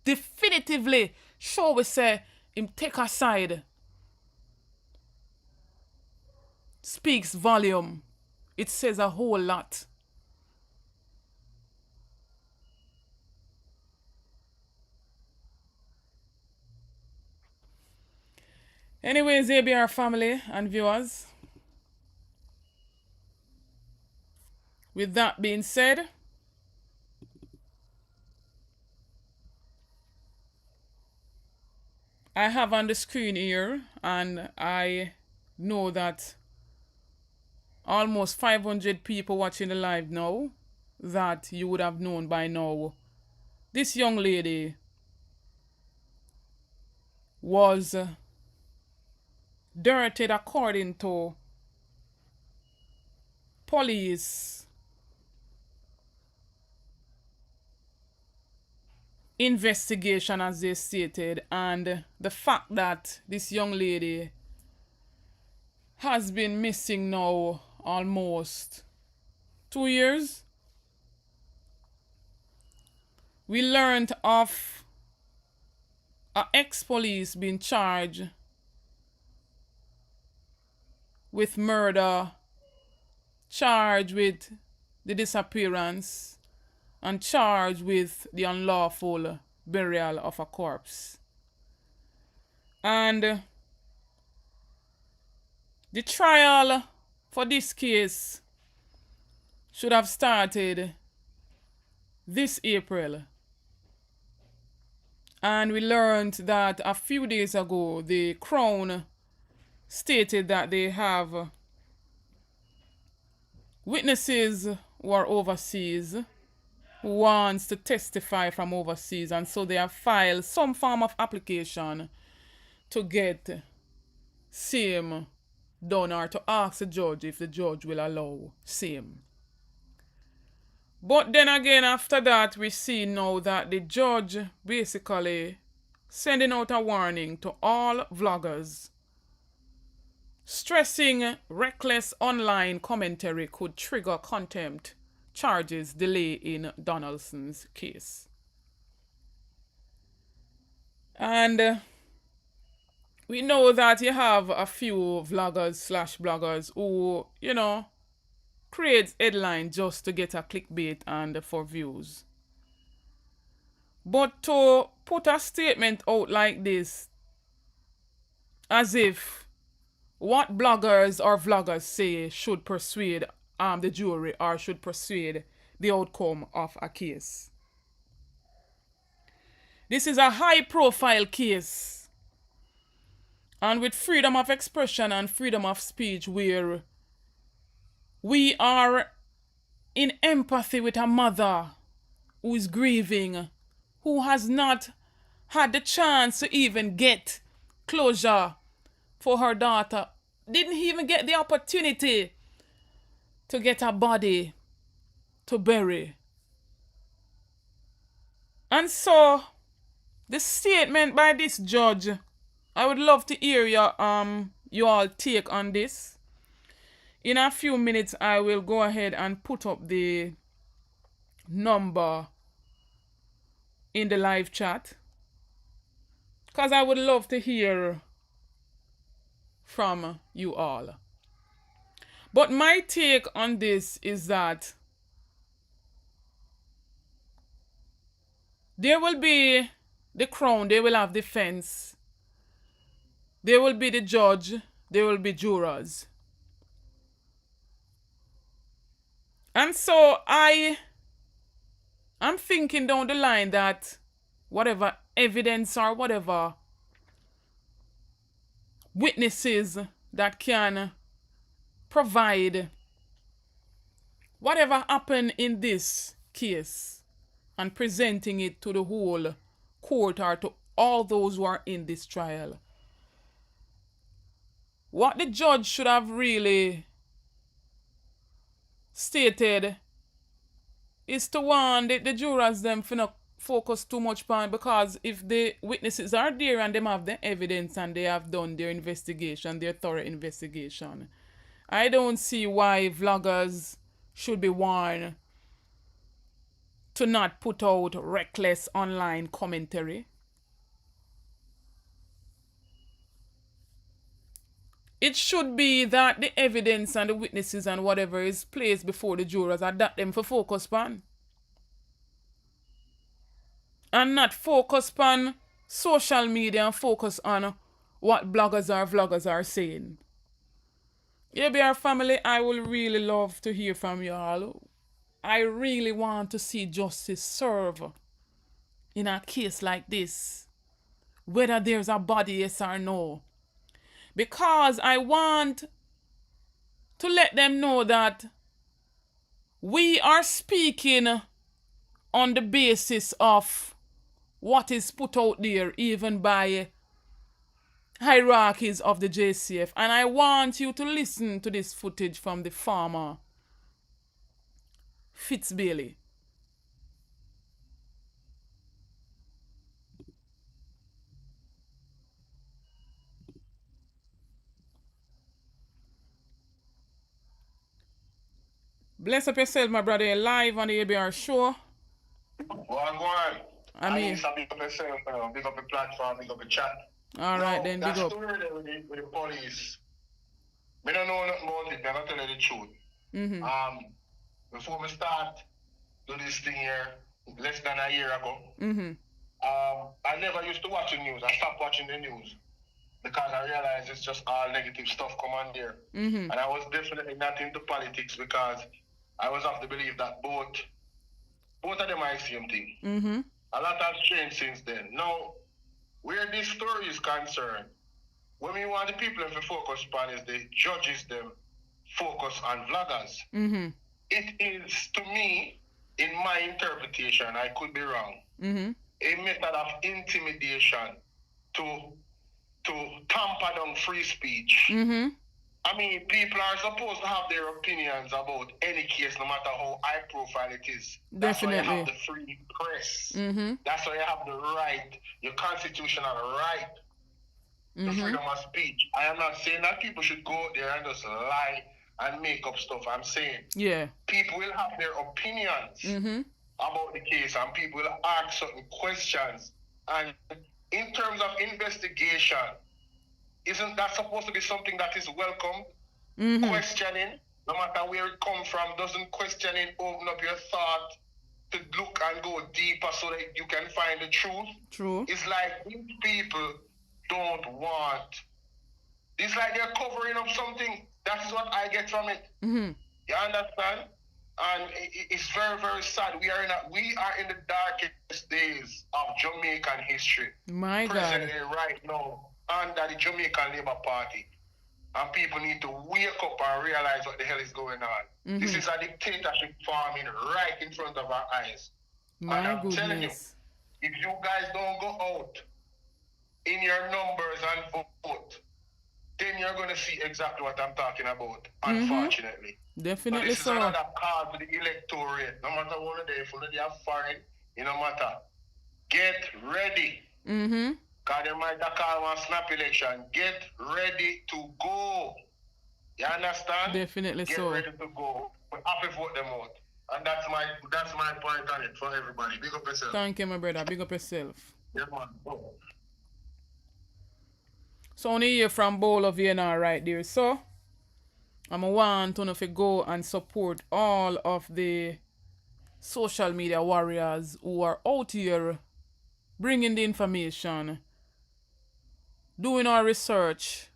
Speaker 1: definitively show we say him take a side speaks volume. It says a whole lot. Anyways, ABR family and viewers, with that being said, I have on the screen here, and I know that almost 500 people watching the live now, that you would have known by now. This young lady was dirted according to police investigation, as they stated, and the fact that this young lady has been missing now almost 2 years. We learned of an ex-police being charged with murder, charged with the disappearance, and charged with the unlawful burial of a corpse. And the trial for this case should have started this April. And we learned that a few days ago, the Crown stated that they have witnesses who are overseas who wants to testify from overseas, and so they have filed some form of application to get same done, or to ask the judge if the judge will allow same. But then again, after that, we see now that the judge basically sending out a warning to all vloggers, stressing reckless online commentary could trigger contempt charges delay in Donaldson's case. And we know that you have a few vloggers/bloggers who, create headline just to get a clickbait and for views. But to put a statement out like this, as if what bloggers or vloggers say should persuade the jury or should persuade the outcome of a case. This is a high-profile case, and with freedom of expression and freedom of speech, where we are in empathy with a mother who is grieving, who has not had the chance to even get closure for her daughter, didn't even get the opportunity to get a body to bury. And so, the statement by this judge, I would love to hear you all take on this. In a few minutes, I will go ahead and put up the number in the live chat, because I would love to hear from you all. But my take on this is that there will be the crown, they will have defense, there will be the judge, there will be jurors. And so I'm thinking down the line that whatever evidence or whatever witnesses that can provide whatever happened in this case and presenting it to the whole court or to all those who are in this trial. What the judge should have really stated is to warn the jurors them for not focus too much on, because if the witnesses are there and them have the evidence and they have done their investigation, their thorough investigation, I don't see why vloggers should be warned to not put out reckless online commentary. It should be that the evidence and the witnesses and whatever is placed before the jurors are that them for focus on. And not focus on social media and focus on what bloggers or vloggers are saying. ABR family, I will really love to hear from you all. I really want to see justice serve in a case like this, whether there's a body, yes or no. Because I want to let them know that we are speaking on the basis of what is put out there, even by hierarchies of the JCF. And I want you to listen to this footage from the farmer, Fitzbailey. Bless up yourself, my brother. You're live on the ABR show.
Speaker 8: Go on.
Speaker 1: I mean,
Speaker 8: big up yourself, big up the platform, big up the chat.
Speaker 1: All right, then, big up.
Speaker 8: That story there with the police, I don't know nothing about it, I'm going to tell you the truth. Before we start do this thing here, less than a year ago, I never used to watch the news. I stopped watching the news because I realized it's just all negative stuff come on there. And I was definitely not into politics because I was of the belief that both of them are the same thing. A lot has changed since then. Now, where this story is concerned, what we want the people to focus on is the judges them focus on vloggers. It is, to me, in my interpretation, I could be wrong, a method of intimidation to tamper down free speech and I mean, people are supposed to have their opinions about any case, no matter how high profile it is. That's why you have the free press. That's why you have the right, your constitutional right, the freedom of speech. I am not saying that people should go out there and just lie and make up stuff. I'm saying people will have their opinions about the case, and people will ask certain questions. And in terms of investigation, isn't that supposed to be something that is welcome? Questioning, no matter where it comes from, doesn't questioning open up your thought to look and go deeper so that you can find the truth?
Speaker 1: True.
Speaker 8: It's like these people don't want. It's like they're covering up something. That is what I get from it. You understand? And it's very, very sad. We are in the darkest days of Jamaican history.
Speaker 1: My God.
Speaker 8: Presently right now under the Jamaican Labour Party. And people need to wake up and realize what the hell is going on. This is a dictatorship forming right in front of our eyes.
Speaker 1: My
Speaker 8: and I'm
Speaker 1: goodness.
Speaker 8: telling you, if you guys don't go out in your numbers and vote, then you're going to see exactly what I'm talking about, unfortunately.
Speaker 1: Definitely
Speaker 8: this
Speaker 1: so.
Speaker 8: is another call to the electorate. No matter what they for they are foreign, it no matter. Get ready. Because they might call one snap election. Get ready to go. You understand?
Speaker 1: Definitely
Speaker 8: Get
Speaker 1: so.
Speaker 8: ready to go. We have to vote them out. And that's my point on it for everybody. Big up yourself.
Speaker 1: Thank you, my brother. Big up yourself.
Speaker 8: Yeah, man. Go.
Speaker 1: So only hear from both of you now right there. So I'm want to go and support all of the social media warriors who are out here bringing the information, doing our research,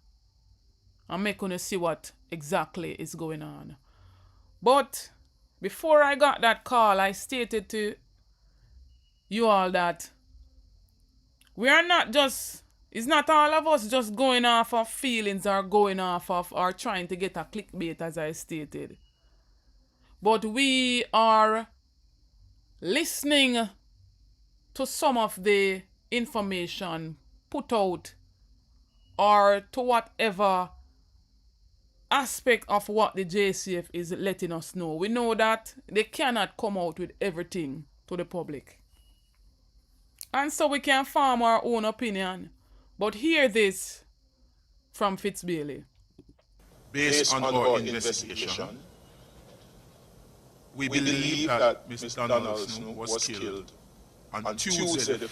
Speaker 1: and making us see what exactly is going on. But before I got that call, I stated to you all that we are not just, it's not all of us just going off of feelings or going off of or trying to get a clickbait, as I stated. But we are listening to some of the information put out or to whatever aspect of what the JCF is letting us know. We know that they cannot come out with everything to the public. And so we can form our own opinion. But hear this from Fitzbailey.
Speaker 9: Based on our investigation, we believe that Mr. Donaldson was killed on Tuesday the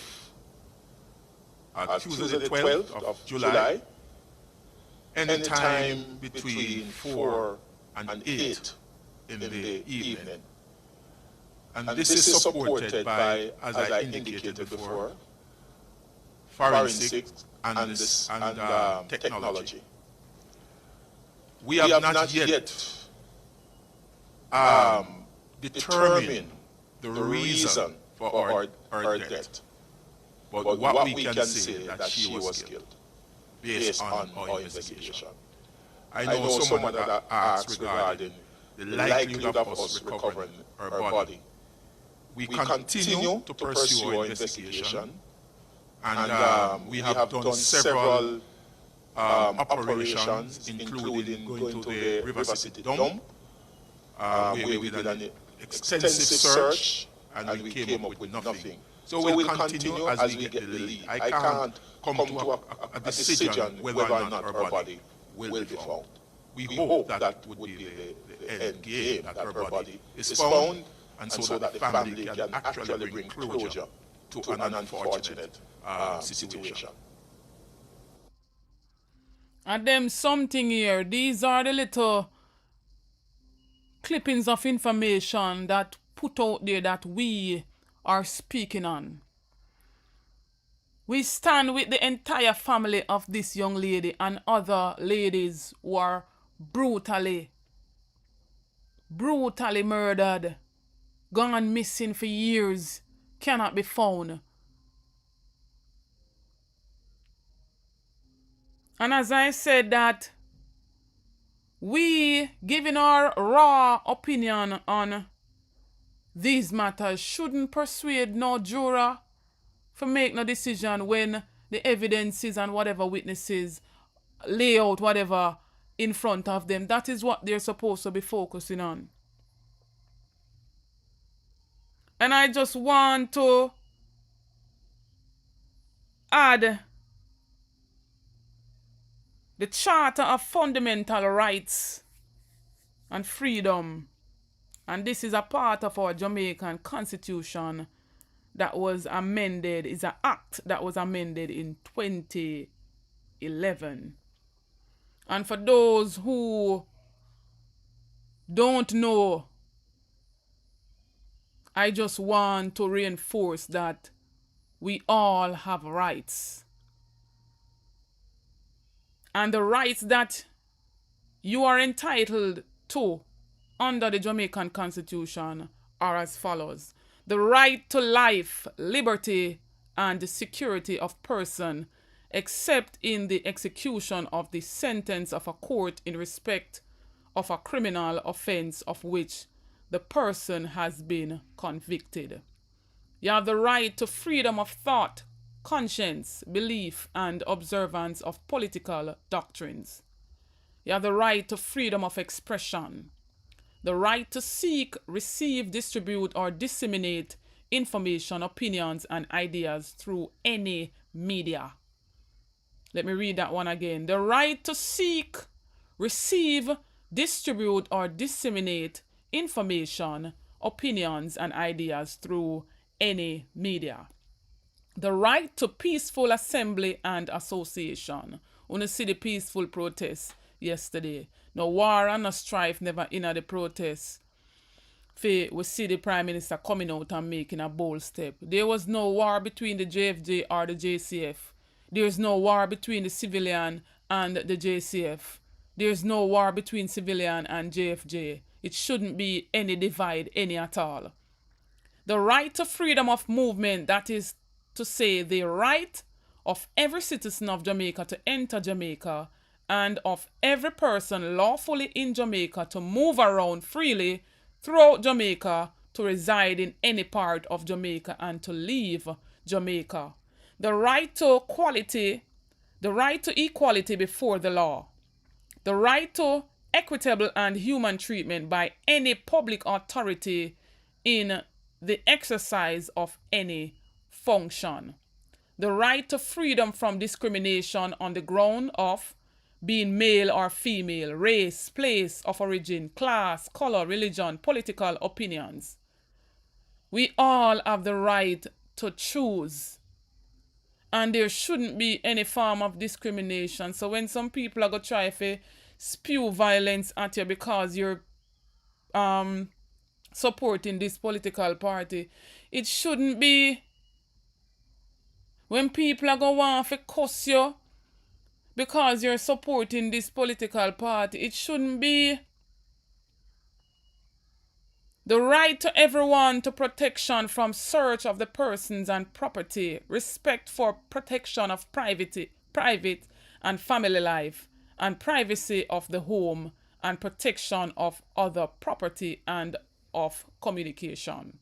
Speaker 9: 12th of July, anytime between 4 and 8 in the evening. And this is supported by, as I indicated before, forensics and technology. We have not yet determined the reason for her death, but what we can say is that she was killed based on our investigation. I know someone that asked regarding the likelihood of us recovering her body. We continue to pursue our investigation, and we have done several operations, including going to the River City dump, where we did an extensive search, and we came up with nothing. So we'll continue as we get the lead. I can't come to a decision whether or not her body will be found. We hope that would be the end game, that her body is found, and so that the family can actually bring closure to an unfortunate situation.
Speaker 1: And them something here. These are the little clippings of information that put out there that we are speaking on. We stand with the entire family of this young lady and other ladies who are brutally murdered, gone missing for years, cannot be found. And as I said that, we giving our raw opinion on these matters shouldn't persuade no juror to make no decision when the evidences and whatever witnesses lay out whatever in front of them. That is what they're supposed to be focusing on. And I just want to add the Charter of Fundamental Rights and Freedom. And this is a part of our Jamaican Constitution that was amended, is an act that was amended in 2011. And for those who don't know, I just want to reinforce that we all have rights. And the rights that you are entitled to under the Jamaican Constitution are as follows. The right to life, liberty, and the security of person, except in the execution of the sentence of a court in respect of a criminal offense of which the person has been convicted. You have the right to freedom of thought, conscience, belief, and observance of political doctrines. You have the right to freedom of expression, the right to seek, receive, distribute, or disseminate information, opinions, and ideas through any media. Let me read that one again. The right to seek, receive, distribute, or disseminate information, opinions, and ideas through any media. The right to peaceful assembly and association. When you see the peaceful protests yesterday, no war and no strife never in the protests. We see the Prime Minister coming out and making a bold step. There was no war between the JFJ or the JCF. There is no war between the civilian and the JCF. There is no war between civilian and JFJ. It shouldn't be any divide, any at all. The right to freedom of movement, that is to say the right of every citizen of Jamaica to enter Jamaica and of every person lawfully in Jamaica to move around freely throughout Jamaica, to reside in any part of Jamaica and to leave Jamaica. The right to equality before the law. The right to equitable and human treatment by any public authority in the exercise of any function. The right to freedom from discrimination on the ground of being male or female, race, place of origin, class, color, religion, political opinions. We all have the right to choose. And there shouldn't be any form of discrimination. So when some people are going to try to spew violence at you because you're supporting this political party, it shouldn't be. When people are going to want to cuss you because you're supporting this political party, it shouldn't be. The right to everyone to protection from search of the persons and property, respect for protection of private and family life, and privacy of the home, and protection of other property and of communication.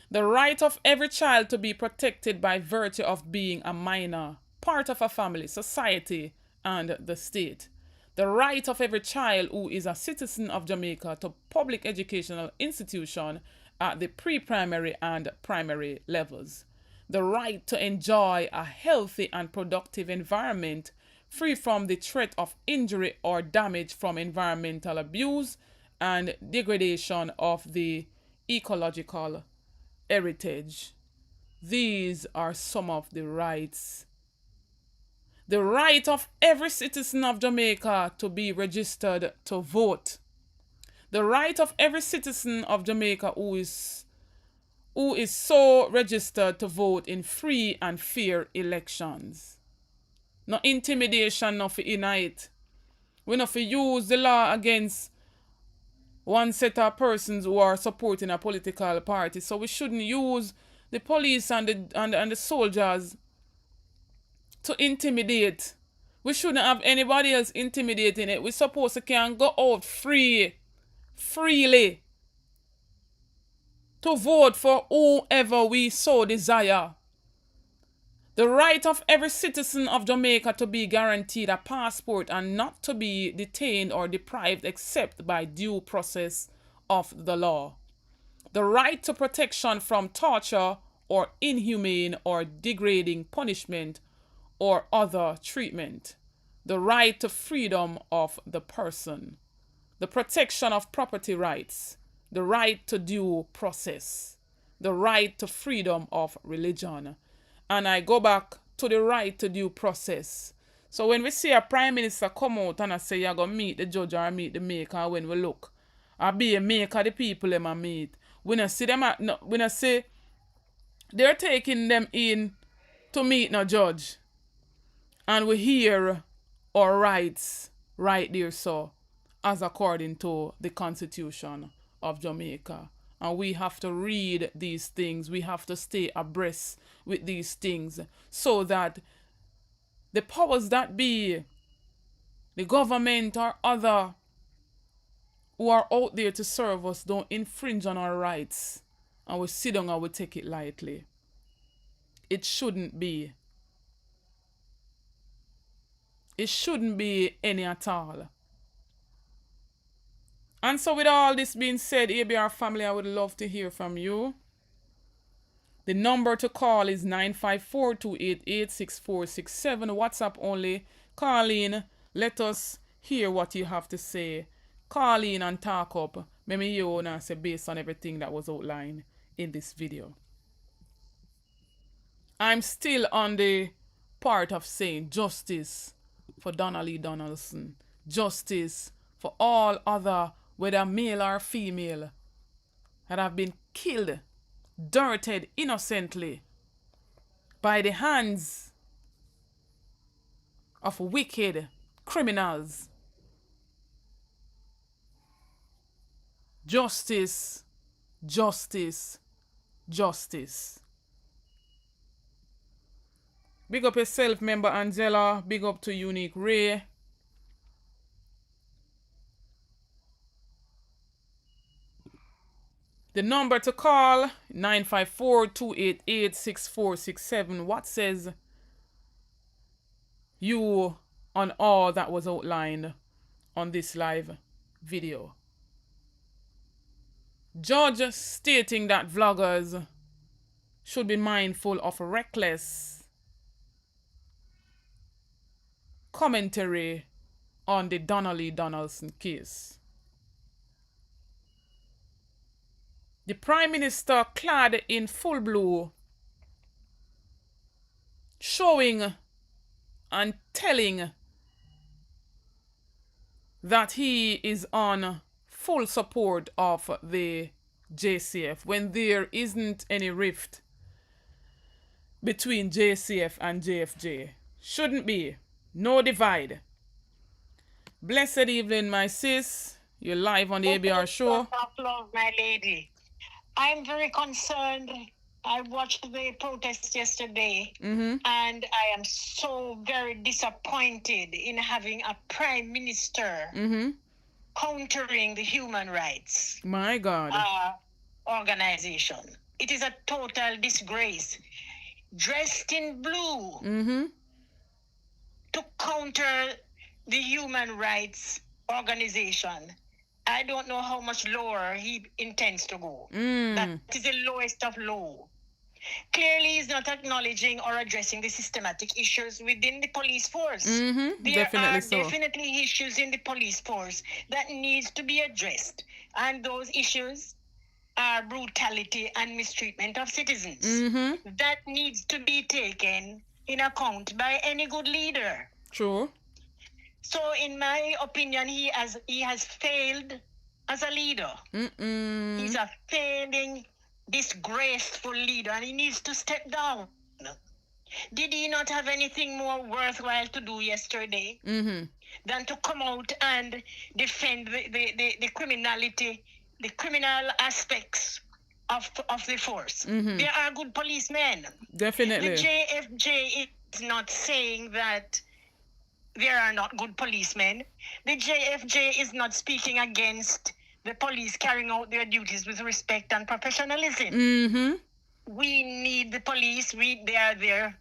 Speaker 1: The right of every child to be protected by virtue of being a minor, part of a family, society, and the state. The right of every child who is a citizen of Jamaica to public educational institution at the pre-primary and primary levels. The right to enjoy a healthy and productive environment free from the threat of injury or damage from environmental abuse and degradation of the ecological heritage. These are some of the rights. The right of every citizen of Jamaica to be registered to vote. The right of every citizen of Jamaica who is so registered to vote in free and fair elections. No intimidation, no for unite. We not for use the law against one set of persons who are supporting a political party. So we shouldn't use the police and the soldiers to intimidate. We shouldn't have anybody else intimidating it. We're supposed to can go out freely to vote for whoever we so desire. The right of every citizen of Jamaica to be guaranteed a passport and not to be detained or deprived except by due process of the law. The right to protection from torture or inhumane or degrading punishment or other treatment. The right to freedom of the person. The protection of property rights. The right to due process. The right to freedom of religion. And I go back to the right to due process. So when we see a prime minister come out and I say you're going to meet the judge or meet the maker, when we look, or be a maker the people them a meet, we not see them we not see they're taking them in to meet no judge. And we hear our rights right there, so as according to the Constitution of Jamaica. And we have to read these things. We have to stay abreast with these things so that the powers that be, the government or other who are out there to serve us, don't infringe on our rights and we sit down and we take it lightly. It shouldn't be. It shouldn't be any at all. And so with all this being said, ABR family, I would love to hear from you. The number to call is 954-288-6467. WhatsApp only. Call in. Let us hear what you have to say. Call in and talk up. Let me hear what you say based on everything that was outlined in this video. I'm still on the part of saying justice for Donnelly Donaldson. Justice for all other, whether male or female, that have been killed, dirted innocently by the hands of wicked criminals. Justice, justice, justice. Big up yourself, member Angela. Big up to Unique Ray. The number to call, 954-288-6467. What says you on all that was outlined on this live video? Judge stating that vloggers should be mindful of reckless commentary on the Donnelly Donaldson case. The Prime Minister, clad in full blue, showing and telling that he is on full support of the JCF when there isn't any rift between JCF and JFJ. Shouldn't be. No divide. Blessed evening, my sis. You're live on the ABR show.
Speaker 10: Love, my lady. I'm very concerned. I watched the protest yesterday, and I am so very disappointed in having a prime minister countering the human rights.
Speaker 1: My God.
Speaker 10: Organization. It is a total disgrace. Dressed in blue to counter the human rights organization. I don't know how much lower he intends to go. That is the lowest of low. Clearly, he's not acknowledging or addressing the systematic issues within the police force. There
Speaker 1: Definitely
Speaker 10: are
Speaker 1: so.
Speaker 10: definitely issues in the police force that needs to be addressed. And those issues are brutality and mistreatment of citizens. That needs to be taken in account by any good leader.
Speaker 1: True.
Speaker 10: So, in my opinion, he has failed as a leader. He's a failing, disgraceful leader, and he needs to step down. Did he not have anything more worthwhile to do yesterday than to come out and defend the criminality, the criminal aspects of the force? There are good policemen.
Speaker 1: Definitely.
Speaker 10: The JFJ is not saying that there are not good policemen. The JFJ is not speaking against the police carrying out their duties with respect and professionalism. We need the police. They are there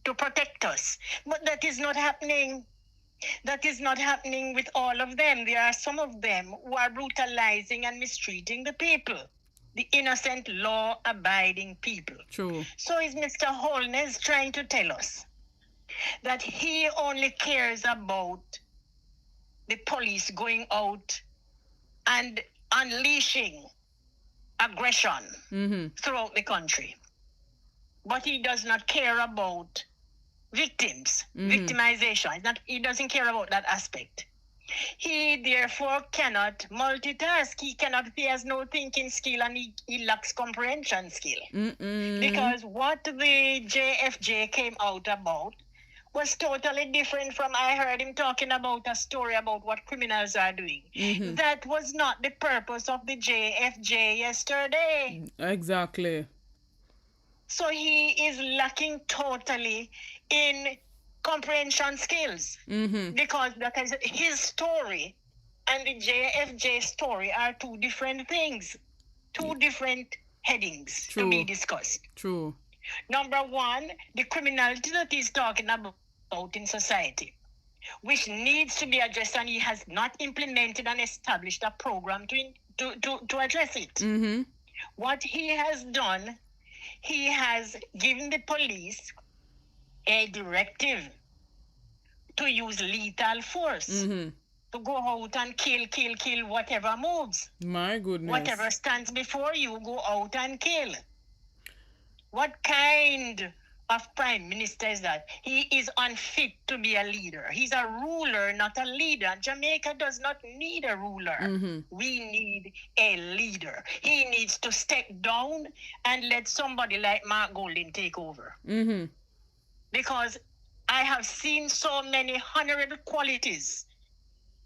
Speaker 10: to protect us. But that is not happening. That is not happening with all of them. There are some of them who are brutalizing and mistreating the people, the innocent, law-abiding people.
Speaker 1: True.
Speaker 10: So is Mr. Holness trying to tell us that he only cares about the police going out and unleashing aggression throughout the country, but he does not care about victims, victimization. He doesn't care about that aspect. He therefore cannot multitask. He has no thinking skill, and he lacks comprehension skill. Because what the JFJ came out about was totally different from I heard him talking about a story about what criminals are doing. That was not the purpose of the JFJ yesterday.
Speaker 1: Exactly.
Speaker 10: So he is lacking totally in comprehension skills. Because his story and the JFJ story are two different things, two different headings to be discussed.
Speaker 1: True.
Speaker 10: Number one, the criminality that he's talking about in society, which needs to be addressed, and he has not implemented and established a program to address it. What he has done, he has given the police a directive to use lethal force, to go out and kill whatever moves.
Speaker 1: My goodness.
Speaker 10: Whatever stands before you, go out and kill. What kind of prime minister is that? He is unfit to be a leader. He's a ruler, not a leader. Jamaica does not need a ruler. We need a leader. He needs to step down and let somebody like Mark Golding take over. Because I have seen so many honorable qualities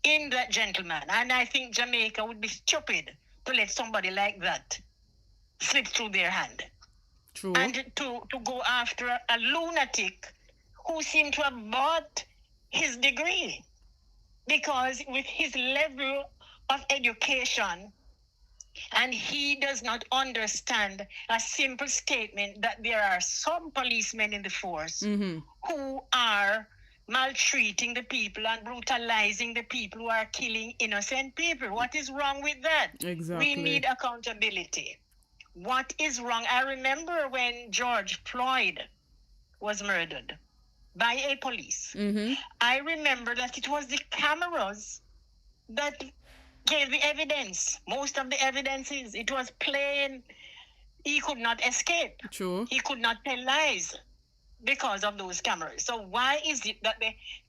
Speaker 10: in that gentleman, and I think Jamaica would be stupid to let somebody like that slip through their hand.
Speaker 1: True.
Speaker 10: And to go after a lunatic who seemed to have bought his degree. Because with his level of education, and he does not understand a simple statement that there are some policemen in the force who are maltreating the people and brutalizing the people who are killing innocent people. What is wrong with that?
Speaker 1: Exactly.
Speaker 10: We need accountability. What is wrong? I remember when George Floyd was murdered by a police. I remember that it was the cameras that gave the evidence. Most of the evidence is, it was plain. He could not escape.
Speaker 1: True.
Speaker 10: He could not tell lies because of those cameras. So why is it that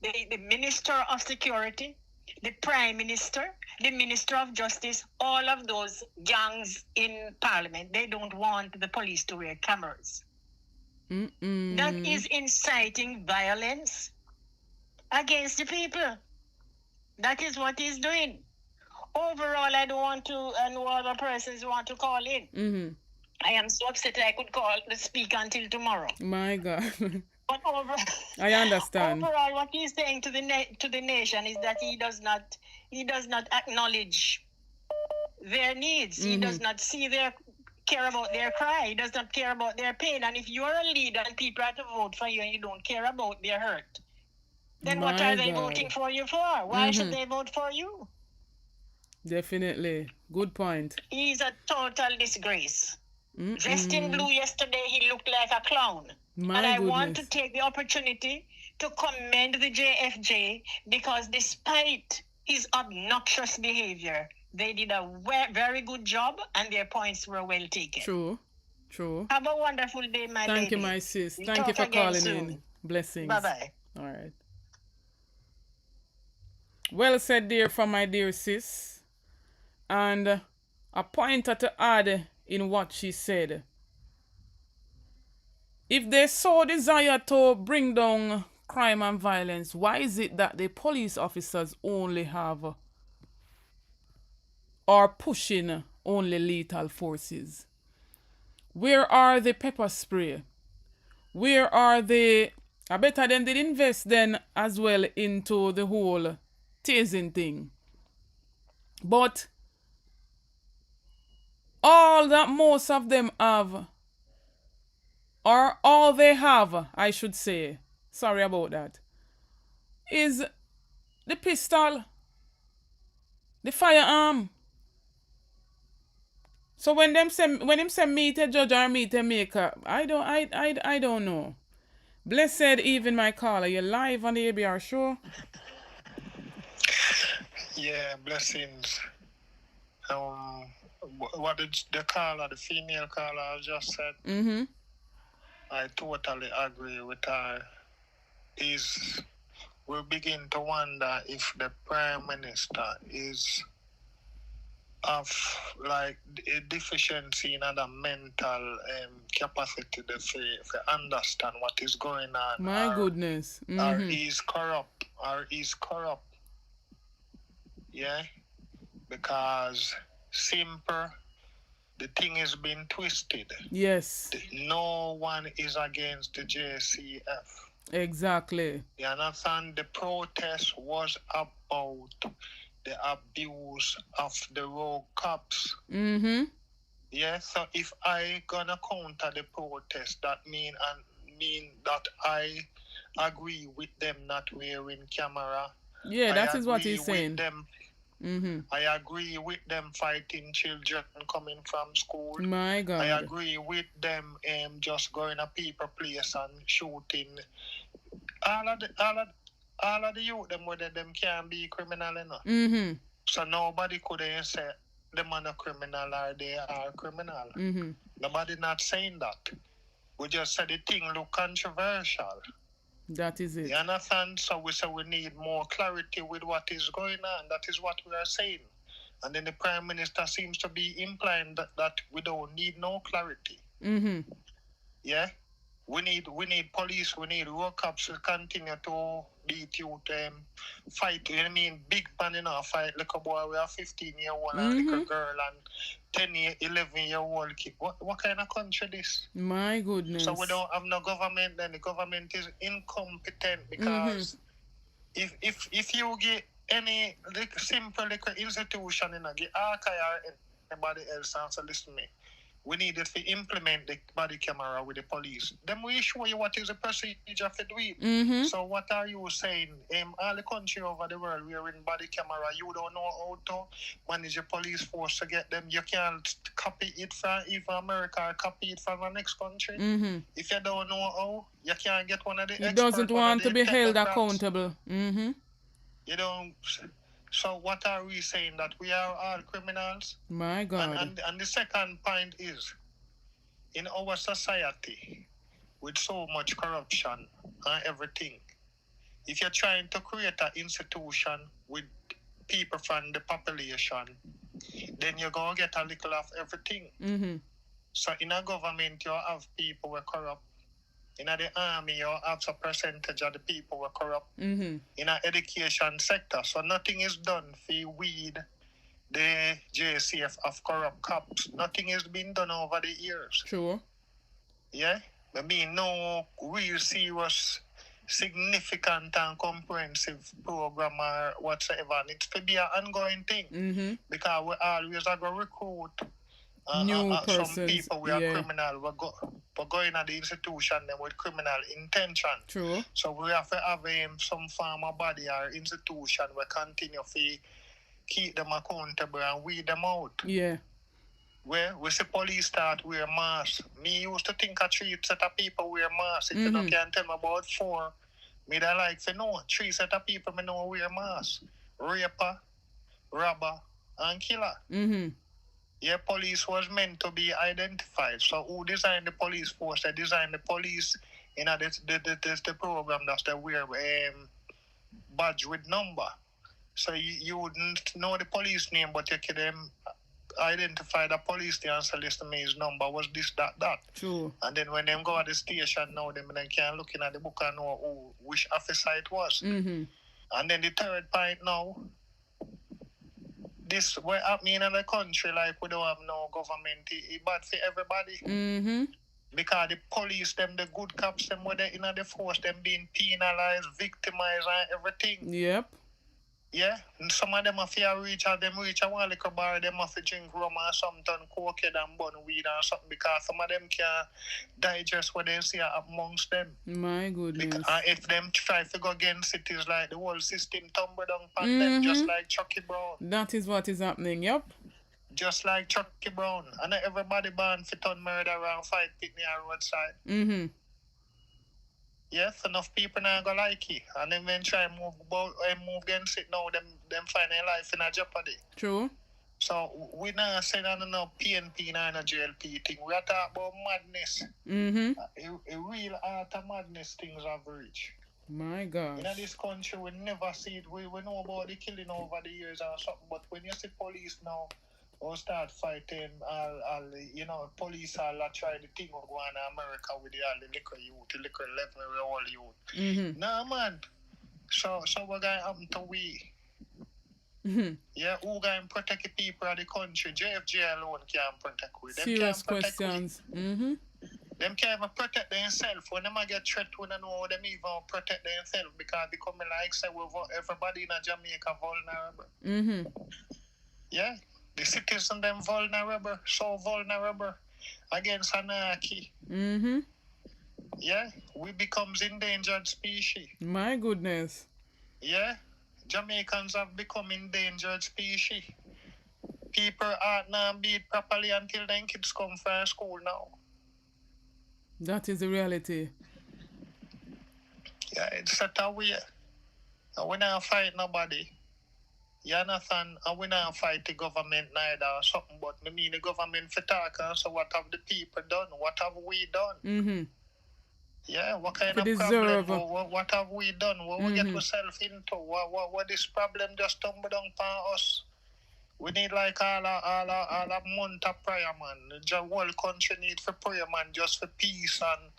Speaker 10: the Minister of Security, the Prime Minister, the Minister of Justice, all of those gangs in Parliament, they don't want the police to wear cameras? That is inciting violence against the people. That is what he's doing. Overall, I don't want to, and no other persons want to call in. I am so upset I could call the speaker until tomorrow.
Speaker 1: My God.
Speaker 10: But
Speaker 1: I understand.
Speaker 10: Overall, what he's saying to the nation is that he does not acknowledge their needs. He does not care about their cry. He does not care about their pain. And if you're a leader and people are to vote for you and you don't care about their hurt, then what are they voting for you for? Why should they vote for you?
Speaker 1: Definitely. Good point.
Speaker 10: He's a total disgrace. Dressed in blue yesterday, he looked like a clown. And I want to take the opportunity to commend the JFJ because despite his obnoxious behavior, they did a very good job and their points were well taken.
Speaker 1: True.
Speaker 10: Have a wonderful day, my lady.
Speaker 1: Thank you, my sis.
Speaker 10: We'll
Speaker 1: Thank you for calling
Speaker 10: soon.
Speaker 1: in. Blessings.
Speaker 10: Bye-bye.
Speaker 1: All right. Well said, dear, from my dear sis. And a pointer to add in what she said. If they so desire to bring down crime and violence, why is it that the police officers only have or pushing only lethal forces? Where are the pepper spray? Where are the... I better them did invest then as well into the whole tasing thing. But all that most of them have or all they have, I should say, sorry about that, is the pistol, the firearm. So when him say meet a judge or meet a maker, I don't know. Blessed even my caller, you're live on the ABR show.
Speaker 8: Yeah, blessings. What did the caller, the female caller, just said?
Speaker 1: Mm-hmm.
Speaker 8: I totally agree with her. We begin to wonder if the Prime Minister is of like a deficiency in the mental capacity to understand what is going on.
Speaker 1: My goodness.
Speaker 8: Or he's corrupt. Yeah? Because simple, the thing has been twisted.
Speaker 1: Yes.
Speaker 8: No one is against the JCF.
Speaker 1: Exactly.
Speaker 8: You understand? The protest was about the abuse of the rogue cops.
Speaker 1: Mm-hmm.
Speaker 8: Yeah, so if I gonna counter the protest, that mean that I agree with them not wearing camera.
Speaker 1: Yeah, that is what he's saying.
Speaker 8: I agree with them fighting children coming from school.
Speaker 1: My God.
Speaker 8: I agree with them just going to people place and shooting. All of the youth them whether them can be criminal enough.
Speaker 1: Mm-hmm.
Speaker 8: So nobody could say them are a criminal or they are criminal.
Speaker 1: Mm-hmm.
Speaker 8: Nobody not saying that. We just said the thing look controversial.
Speaker 1: That is it.
Speaker 8: You understand? So we say we need more clarity with what is going on. That is what we are saying. And then the Prime Minister seems to be implying that we don't need no clarity.
Speaker 1: Mm-hmm.
Speaker 8: Yeah? We need police, we need road cops to continue to beat you, fight. You know what I mean? Big man, fight like a boy with a 15-year-old and like a girl and 11-year-old kid. What kind of country this?
Speaker 1: My goodness.
Speaker 8: So we don't have no government, then the government is incompetent because if you get any simple institution get ARCA or anybody else and say, listen to me, we needed to implement the body camera with the police. Then we show you what is the procedure for doing.
Speaker 1: Mm-hmm.
Speaker 8: So what are you saying? All the country over the world wearing body camera, you don't know how to manage a police force to get them. You can't copy it from either America or copy it from the next country.
Speaker 1: Mm-hmm.
Speaker 8: If you don't know how, you can't get one of the
Speaker 1: experts. He doesn't want to be held accountable. Mm-hmm.
Speaker 8: You don't... So what are we saying? That we are all criminals?
Speaker 1: My God.
Speaker 8: And the second point is, in our society, with so much corruption and everything, if you're trying to create an institution with people from the population, then you're going to get a little of everything.
Speaker 1: Mm-hmm.
Speaker 8: So in a government, you have people who are corrupt. In the army, you have a percentage of the people who are corrupt.
Speaker 1: Mm-hmm.
Speaker 8: In an education sector, so nothing is done for weed the JCF of corrupt cops. Nothing has been done over the years.
Speaker 1: Sure.
Speaker 8: Yeah? I mean, no real serious, significant and comprehensive program or whatsoever. And it's to be an ongoing thing. Because we always are going to recruit
Speaker 1: new
Speaker 8: some people we are criminal. We're going at the institution then with criminal intention.
Speaker 1: True.
Speaker 8: So we have to have some form of body or institution we continue to keep them accountable and weed them out.
Speaker 1: Yeah.
Speaker 8: Where we see police start wear masks. Me used to think a 3 set of people wear masks. If you don't can tell me about 4, me don't like to know. 3 set of people me know wear masks. Raper, robber, and killer.
Speaker 1: Mm-hmm.
Speaker 8: Yeah, police was meant to be identified. So who designed the police force? They designed the police in the program that's the wear badge with number. So you wouldn't know the police name, but you could identify the police there and say, listen, me his number was this, that.
Speaker 1: True.
Speaker 8: And then when them go at the station now, them then can look in at the book and know which officer it was.
Speaker 1: Mm-hmm.
Speaker 8: And then the third point now, this what happening in the country, like we don't have no government, it bad for everybody.
Speaker 1: Mm-hmm.
Speaker 8: Because the police, them the good cops, them whether in the force, them being penalized, victimized and everything.
Speaker 1: Yep.
Speaker 8: Yeah, and some of them have to reach out, them reach a one liquor bar, them have to drink rum or something, coke and bun weed or something, because some of them can't digest what they see amongst them.
Speaker 1: My goodness.
Speaker 8: Because if them try to go against it, is like the whole system tumble down on them, just like Chucky Brown.
Speaker 1: That is what is happening, yep.
Speaker 8: Just like Chucky Brown. And everybody born for turn murder and fight Pitney on roadside. Yes, enough people now go like it. And then when try move against it now, them find their life in a jeopardy.
Speaker 1: True.
Speaker 8: So we not saying no PNP nor no JLP thing. We are talking about madness. A real art of madness things have reached.
Speaker 1: My God.
Speaker 8: In this country, we never see it. We know about the killing over the years or something, but when you see police now, or start fighting, police all try the thing of going to America with the liquor youth, the liquor 11-year-old youth. Nah, man. So what going to happen to we? Yeah, who going to protect the people of the country? JFJ alone can't protect we. Them
Speaker 1: serious
Speaker 8: can't protect
Speaker 1: questions.
Speaker 8: Them can't even protect themselves. When them get threat, we don't know how them even protect themselves, because they come like say everybody in Jamaica vulnerable. Yeah. The citizens them vulnerable, so vulnerable against anarchy. Yeah, we becomes endangered species.
Speaker 1: My goodness.
Speaker 8: Yeah, Jamaicans have become endangered species. People aren't now beat properly until their kids come from school now.
Speaker 1: That is the reality.
Speaker 8: Yeah, it's set away. And we not fight nobody. You understand? And we not fight the government neither or something, but I mean the government for talking, so what have the people done? What have we done? Yeah, what kind of problem? What have we done? What we get ourselves into? What this problem just tumble down upon us? We need like all a month of prayer, man. The whole country need for prayer, man, just for peace and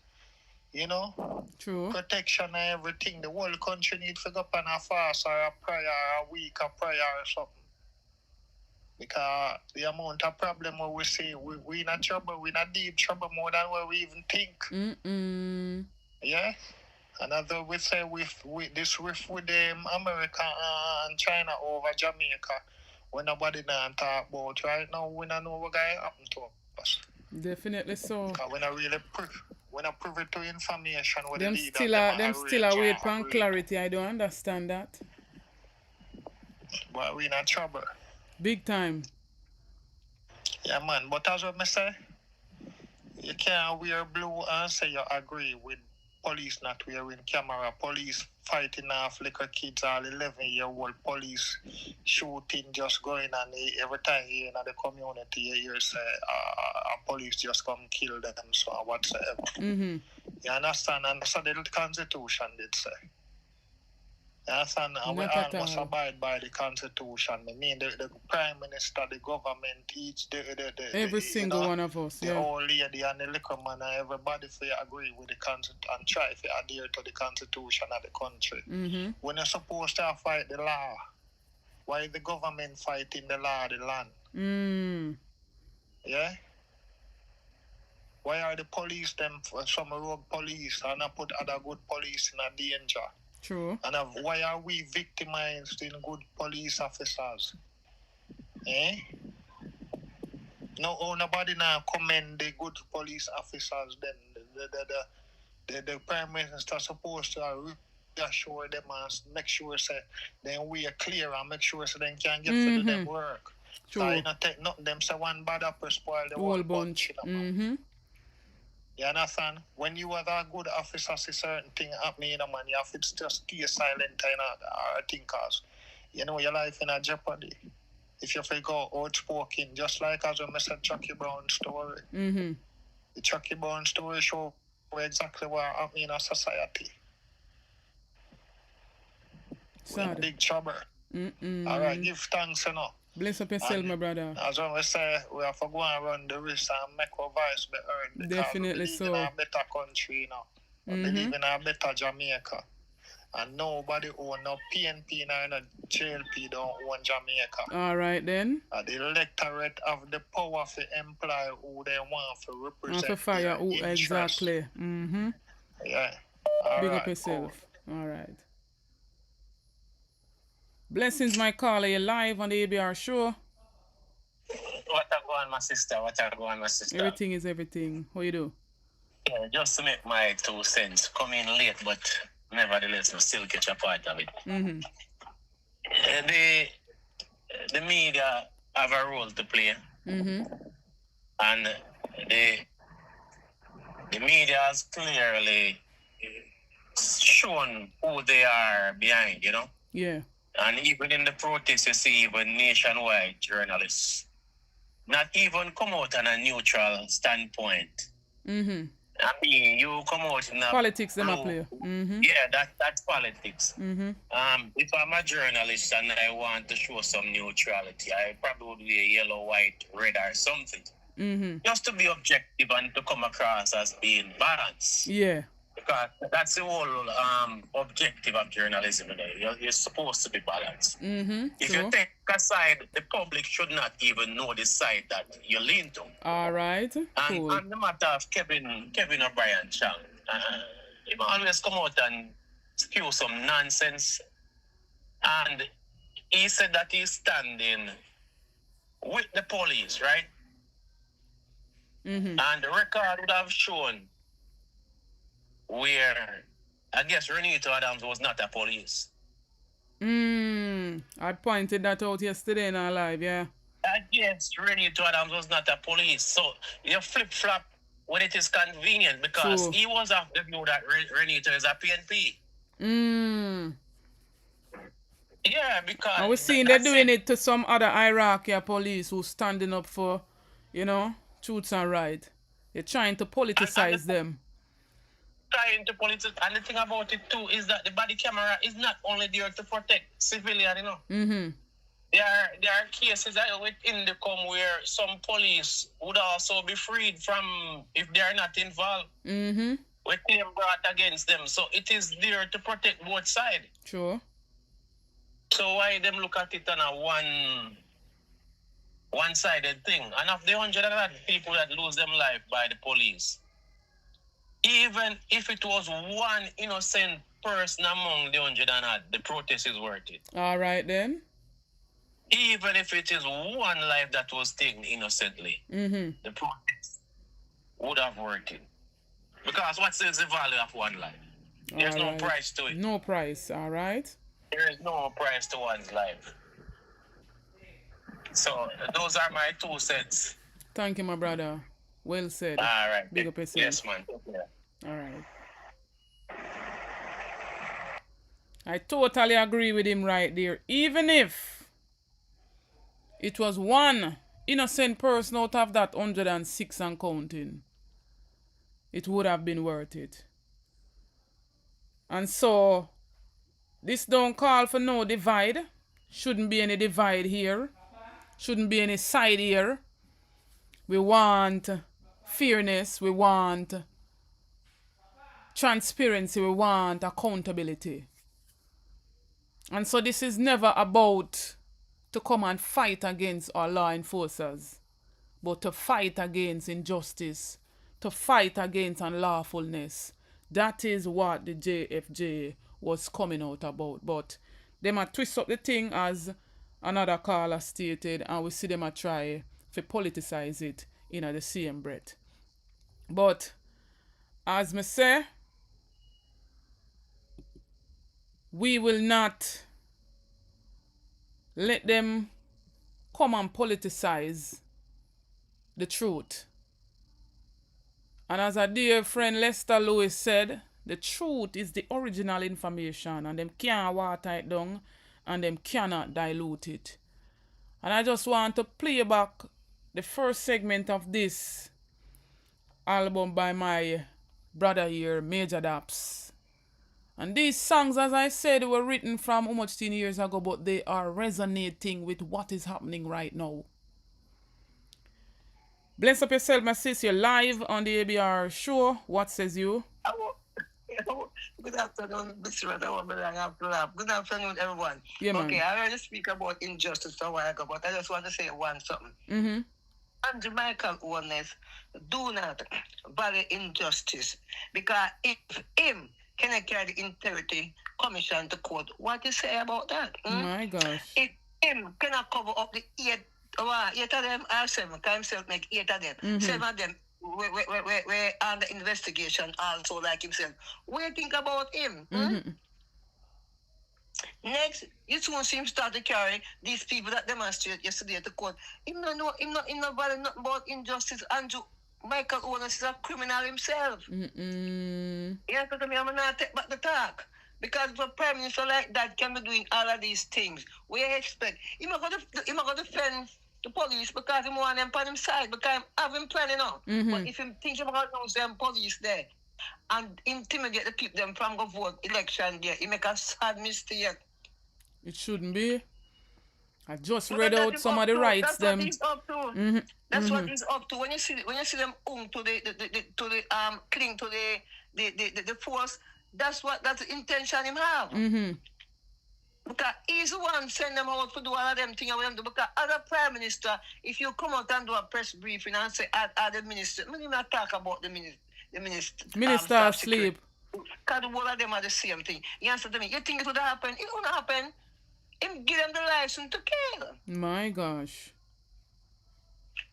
Speaker 1: True.
Speaker 8: protection and everything. The whole country need to go up on a fast or a prayer or a week of prayer or something. Because the amount of problem where we see, we in a trouble, we in a deep trouble more than what we even think. Yeah? And as we say with this rift with America and China over Jamaica, when nobody now talk about right now, we don't know what going to happen to us.
Speaker 1: Definitely so.
Speaker 8: Because we're not really privy to information.
Speaker 1: Them still wait for clarity. I don't understand that.
Speaker 8: But we're in a trouble.
Speaker 1: Big time.
Speaker 8: Yeah, man. But as what I say, you can't wear blue and say you agree with police not wearing camera, police fighting off liquor kids, all 11-year-old police shooting just going on. Every time you in the community, you hear say police just come kill them, so whatsoever. You understand? And so the Constitution did say. You understand? And we all must abide by the Constitution. I mean, the Prime Minister, the government,
Speaker 1: every single one of us,
Speaker 8: the old lady and the liquor man, and everybody for agree with the Constitution and try to adhere to the Constitution of the country. When you're supposed to fight the law, why is the government fighting the law of the land? Yeah? Why are the police, some rogue police, and I put other good police in a danger?
Speaker 1: True.
Speaker 8: And why are we victimized in good police officers? No, nobody now commend the good police officers. Then the Prime Minister supposed to reassure them and make sure say then we are clear and make sure so they can get to do them work.
Speaker 1: True.
Speaker 8: So you not take nothing them say one bad apple spoil the whole bunch. You understand? When you have a good officer see certain thing happening, man, you have to just stay silent and think cause your life in a jeopardy. If you feel go outspoken, just like as I said Chucky Brown story. The Chucky Brown story show exactly what happening in a society. We're in big trouble. Alright, give thanks,
Speaker 1: Bless up yourself, my brother.
Speaker 8: As we say, we have to go and run the risk and make our voice be heard.
Speaker 1: Definitely
Speaker 8: so. We believe in a better country, We believe in a better Jamaica. And nobody own no PNP no JLP don't own Jamaica.
Speaker 1: All right, then.
Speaker 8: The electorate have the power to employ who they want to represent.
Speaker 1: And to fire who exactly.
Speaker 8: Yeah.
Speaker 1: Big up yourself. Cool. All right. Blessings, my caller. You're live on the ABR show.
Speaker 11: What I go on, my sister? What I go on, my sister?
Speaker 1: Everything is everything. How you do?
Speaker 11: Yeah, just to make my 2 cents. Come in late, but nevertheless, I still catch a part of it.
Speaker 1: Mm-hmm.
Speaker 11: The media have a role to play.
Speaker 1: Mm-hmm.
Speaker 11: And the media has clearly shown who they are behind, you know?
Speaker 1: Yeah.
Speaker 11: And even in the protests, you see even nationwide journalists not even come out on a neutral standpoint.
Speaker 1: Mm-hmm.
Speaker 11: I mean, you come out in a
Speaker 1: politics them
Speaker 11: blue,
Speaker 1: a play. Mm-hmm.
Speaker 11: Yeah, that's politics.
Speaker 1: Mm-hmm.
Speaker 11: If I'm a journalist and I want to show some neutrality, I probably would wear yellow, white, red or something.
Speaker 1: Mm-hmm.
Speaker 11: Just to be objective and to come across as being balanced.
Speaker 1: Yeah.
Speaker 11: Because that's the whole objective of journalism. You're supposed to be balanced.
Speaker 1: Mm-hmm.
Speaker 11: If you take a side, the public should not even know the side that you lean to.
Speaker 1: All right.
Speaker 11: And
Speaker 1: Cool.
Speaker 11: on the matter of Kevin O'Brien, Chang, he always come out and spew some nonsense. And he said that he's standing with the police, right?
Speaker 1: Mm-hmm.
Speaker 11: And the record would have shown where, I guess, Renito Adams was not a police.
Speaker 1: I pointed that out yesterday in our live, yeah.
Speaker 11: I guess Renito Adams was not a police. So you flip-flop when it is convenient because
Speaker 1: True.
Speaker 11: he was of the view that Renito is a PNP. Yeah, because...
Speaker 1: And we're seeing they're doing it to some other Iraqi police who's standing up for, you know, truth and right. They're trying to politicize them.
Speaker 11: Trying to politicize. And the thing about it too is that the body camera is not only there to protect civilians, you know.
Speaker 1: Mm-hmm.
Speaker 11: There are cases within the come where some police would also be freed from if they are not involved.
Speaker 1: Mm-hmm.
Speaker 11: With claim brought against them. So it is there to protect both sides.
Speaker 1: Sure.
Speaker 11: So why them look at it on a one-sided thing? And of the 100 people that lose them life by the police, even if it was one innocent person among the 100 the protest is worth it.
Speaker 1: All right then.
Speaker 11: Even if it is one life that was taken innocently, the protest would have worked it. Because what is the value of one life? There's no price to it.
Speaker 1: No price, all right?
Speaker 11: There is no price to one's life. So those are my 2 cents.
Speaker 1: Thank you, my brother. Well said.
Speaker 11: All right.
Speaker 1: Big up yourself.
Speaker 11: Yes, man. Yeah.
Speaker 1: All right. I totally agree with him right there. Even if it was one innocent person out of that 106 and counting, it would have been worth it. And so, this don't call for no divide. Shouldn't be any divide here. Shouldn't be any side here. We want fairness. We want transparency. We want accountability. And so this is never about to come and fight against our law enforcers, but to fight against injustice, to fight against unlawfulness. That is what the JFJ was coming out about. But they might twist up the thing as another caller stated, and we see them a try to politicize it in the same breath. But as me say, we will not let them come and politicize the truth. And as our dear friend Lester Lewis said, the truth is the original information, and them can't water it down, and them cannot dilute it. And I just want to play back the first segment of this album by my brother here, Major Daps. And these songs, as I said, were written from almost 10 years ago, but they are resonating with what is happening right now. Bless up yourself, my sis. You're live on the ABR show. What says you?
Speaker 12: Good afternoon, Mr. Good afternoon, everyone.
Speaker 1: Yeah, man.
Speaker 12: Okay, I already speak about injustice a while ago, but I just want to say something.
Speaker 1: Mm-hmm.
Speaker 12: And Jamaican oneness do not value injustice, because if him cannot carry the integrity commission to court. What you say about that?
Speaker 1: My gosh.
Speaker 12: If him cannot cover up the eight of them or 7, can himself make 8 of them. 7 of them we're under investigation also like himself. What do you think about him? Next, you soon see him start to carry these people that demonstrated yesterday at the court. Him not value nothing about injustice. Andrew Michael Owens is a criminal himself. Yeah, so to me, I'm not take back the talk. Because if a prime minister like that can be doing all of these things, we expect him not going to defend the police because he want them on his side, because I have him planning out. But if he thinks about those them police there and intimidate the people them from go vote election there, he make a sad mistake.
Speaker 1: It shouldn't be. I just read out some of the rights them.
Speaker 12: That's what he's up to. That's what he's up to. When you see them to the cling to the force, that's the intention him have. Because he's the one send them out to do all of them things with them do. Because as a prime minister, if you come out and do a press briefing and say the minister, I not talk about the minister.
Speaker 1: Minister asleep.
Speaker 12: Because the whole of them are the same thing. You answer to me, you think it would happen? It won't happen. Him give them the license to kill.
Speaker 1: My gosh.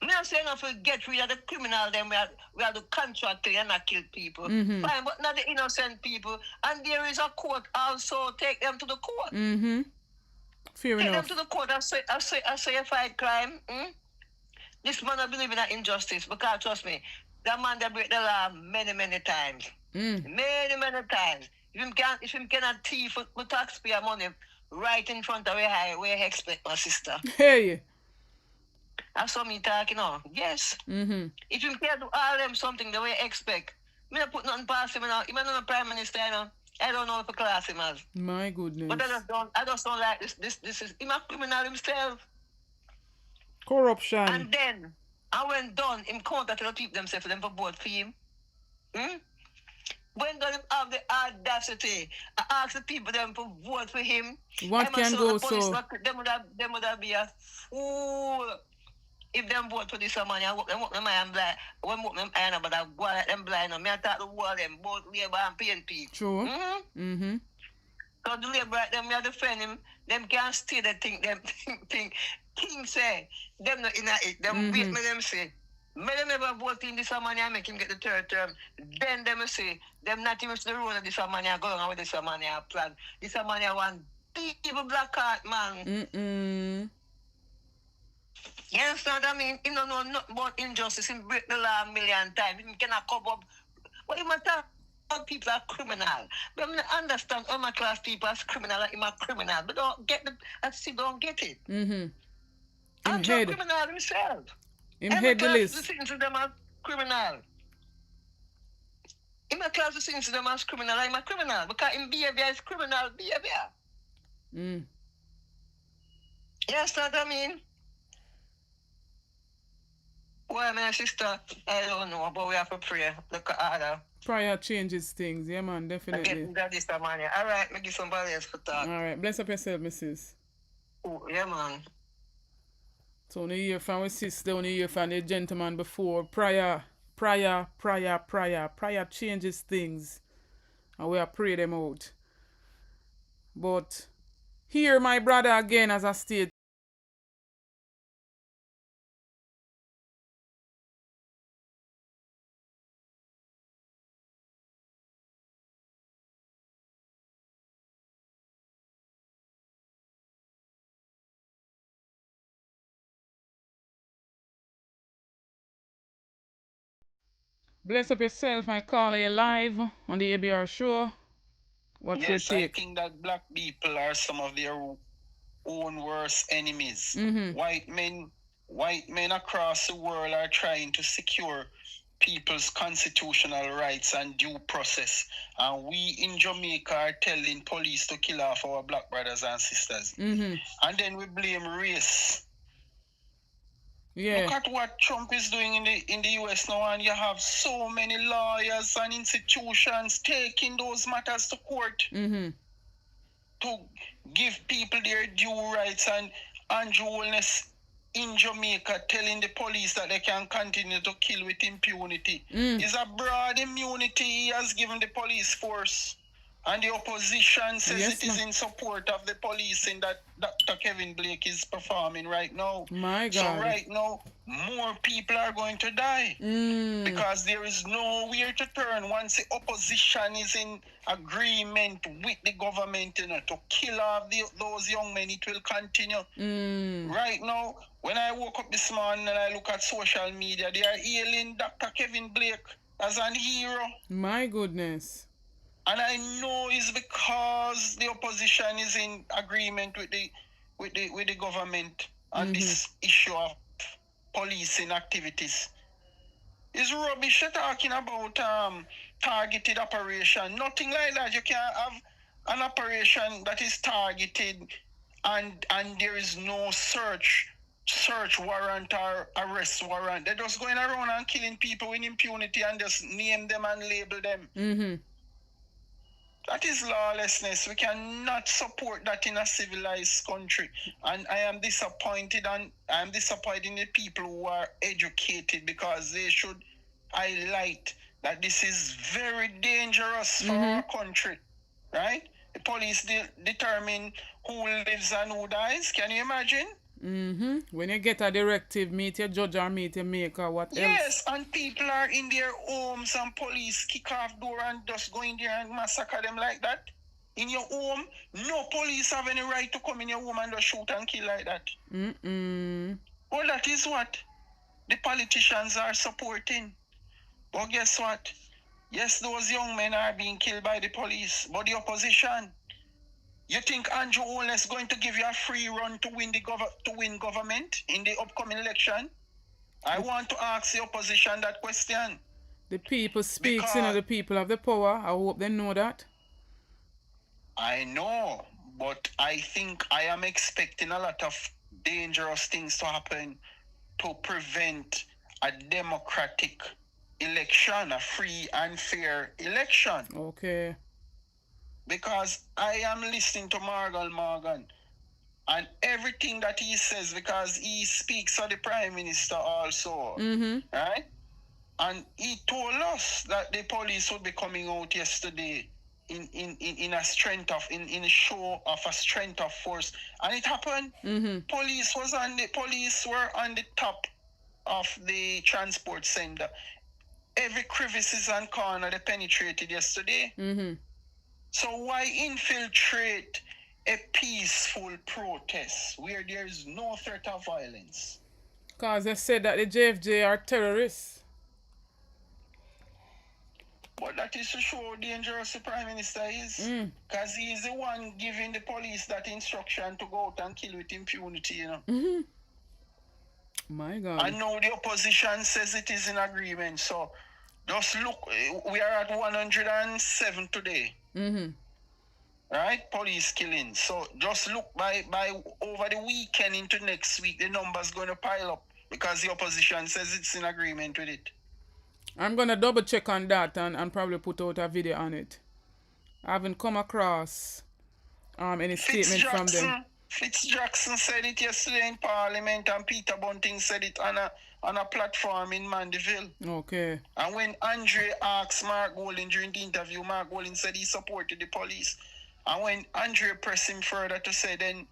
Speaker 12: I'm not saying if we get rid of the criminal, then we have to contract and not kill people. Fine, but not the innocent people. And there is a court also. Take them to the court.
Speaker 1: Fair
Speaker 12: Take
Speaker 1: enough.
Speaker 12: them to the court and say a fight crime. This man don't believe in that injustice because trust me, that man that break the law many times. Many times. If him cannot thief with taxpayer money right in front of where I expect my sister.
Speaker 1: Hey.
Speaker 12: That's what me talking on. Yes. If you can't do all them something the way I expect, me not put nothing past him now. Even though the prime minister, you know, I don't know if I class him as.
Speaker 1: My goodness.
Speaker 12: But I just don't like this is him a criminal himself.
Speaker 1: Corruption.
Speaker 12: And then I went done him contact the people themselves for them for vote for him. When done him have the audacity, I ask the people them for vote for him.
Speaker 1: What can go so?
Speaker 12: Them would have be a fool. If them vote for this money, I walk them blind. When walk them eye, but I go like them blind. Me I talk to all them, both Labour and PNP.
Speaker 1: True.
Speaker 12: So the Labourite, them me I defend him. Them can't stay the thing. Them think. King say them not in it. Them wait me them say. Me them never vote in this money and make him get the 3rd term. Then them say them not even to the road of this money and go on with this money and plan. This money I want people black heart man. You understand what I mean? He don't know nothing about injustice. He break the law a million times. He cannot cover up. What he might talk about people are criminal. But I understand all my class people as criminal like him a criminal. But don't get it. I'm a criminal himself.
Speaker 1: Him head the list.
Speaker 12: I'm class to them as criminal. I'm a class to them as criminal. I'm a criminal. Because his behavior is criminal behavior. You understand what I mean? Well, my sister, I don't know, but we have to pray. Look at other.
Speaker 1: Prayer changes things, yeah man, definitely.
Speaker 12: All right, me give somebody else for talk.
Speaker 1: All right, bless up yourself, missus.
Speaker 12: Oh, yeah, man.
Speaker 1: So only hear from my sister, only hear from the gentleman before. Prayer changes things. And we are pray them out. But here my brother again as I state. Bless up yourself, I call you live on the ABR show. What's your take?
Speaker 13: I think that black people are some of their own worst enemies. White men across the world are trying to secure people's constitutional rights and due process. And we in Jamaica are telling police to kill off our black brothers and sisters. And then we blame race.
Speaker 1: Yeah.
Speaker 13: Look at what Trump is doing in the US now, and you have so many lawyers and institutions taking those matters to court to give people their due rights. And Andrew Holness in Jamaica telling the police that they can continue to kill with impunity. It's a broad immunity he has given the police force. And the opposition says
Speaker 1: Yes,
Speaker 13: it is
Speaker 1: ma'am.
Speaker 13: in support of the policing that Dr. Kevin Blake is performing right now.
Speaker 1: My
Speaker 13: So
Speaker 1: God.
Speaker 13: right now, more people are going to die because there is nowhere to turn once the opposition is in agreement with the government, you know, to kill off those young men. It will continue. Right now, when I woke up this morning and I look at social media, they are hailing Dr. Kevin Blake as an hero.
Speaker 1: My goodness.
Speaker 13: And I know it's because the opposition is in agreement with the government on this issue of policing activities. It's rubbish you're talking about targeted operation. Nothing like that. You can't have an operation that is targeted and there is no search warrant or arrest warrant. They're just going around and killing people with impunity and just name them and label them. That is lawlessness. We cannot support that in a civilized country. And I am disappointed, and I am disappointed in the people who are educated, because they should highlight that this is very dangerous for our country, right? The police determine who lives and who dies. Can you imagine?
Speaker 1: When you get a directive, meet your judge or meet your maker, what else?
Speaker 13: Yes, and people are in their homes and police kick off door and just go in there and massacre them like that. In your home, no police have any right to come in your home and just shoot and kill like that. Well, that is what the politicians are supporting. But guess what? Yes, those young men are being killed by the police, but the opposition, you think Andrew Holness is going to give you a free run to win government in the upcoming election? I want to ask the opposition that question.
Speaker 1: The people speaks, you know, the people have the power. I hope they know that.
Speaker 13: I know, but I think I am expecting a lot of dangerous things to happen to prevent a democratic election, a free and fair election.
Speaker 1: Okay.
Speaker 13: Because I am listening to Morgan, and everything that he says, because he speaks of the Prime Minister also, right? And he told us that the police would be coming out yesterday in a show of a strength of force, and it happened. Police were on the top of the transport center. Every crevices and corner they penetrated yesterday. So why infiltrate a peaceful protest where there is no threat of violence?
Speaker 1: Because they said that the JFJ are terrorists.
Speaker 13: But that is to show how dangerous the Prime Minister is. Because he is the one giving the police that instruction to go out and kill with impunity, you know.
Speaker 1: My God.
Speaker 13: And now the opposition says it is in agreement. So just look, we are at 107 today. Right? Police killings. So just look by over the weekend into next week, the number's going to pile up because the opposition says it's in agreement with it.
Speaker 1: I'm going to double check on that and probably put out a video on it. I haven't come across any statement from them.
Speaker 13: Jackson said it yesterday in Parliament, and Peter Bunting said it on a platform in Mandeville.
Speaker 1: Okay.
Speaker 13: And when Andre asked Mark Golding during the interview, Mark Golding said he supported the police. And when Andre pressed him further to say, then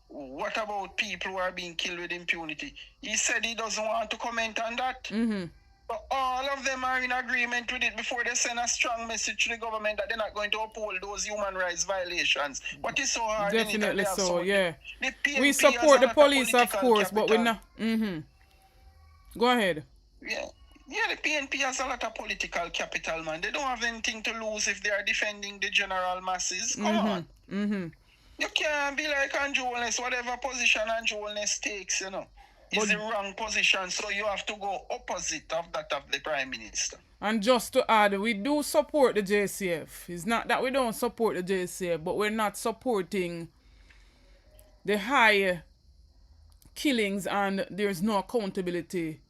Speaker 13: what about people who are being killed with impunity? He said he doesn't want to comment on that. But all of them are in agreement with it before they send a strong message to the government that they're not going to uphold those human rights violations. What is so hard?
Speaker 1: Definitely so, yeah. We
Speaker 13: PNP
Speaker 1: support the police, of course,
Speaker 13: capital.
Speaker 1: but we're not. Go ahead.
Speaker 13: Yeah, the PNP has a lot of political capital, man. They don't have anything to lose if they are defending the general masses. Come on. You can't be like Andrew Holness. Whatever position Andrew Holness takes, you know, is the wrong position. So you have to go opposite of that of the Prime Minister.
Speaker 1: And just to add, we do support the JCF. It's not that we don't support the JCF, but we're not supporting the high killings and there's no accountability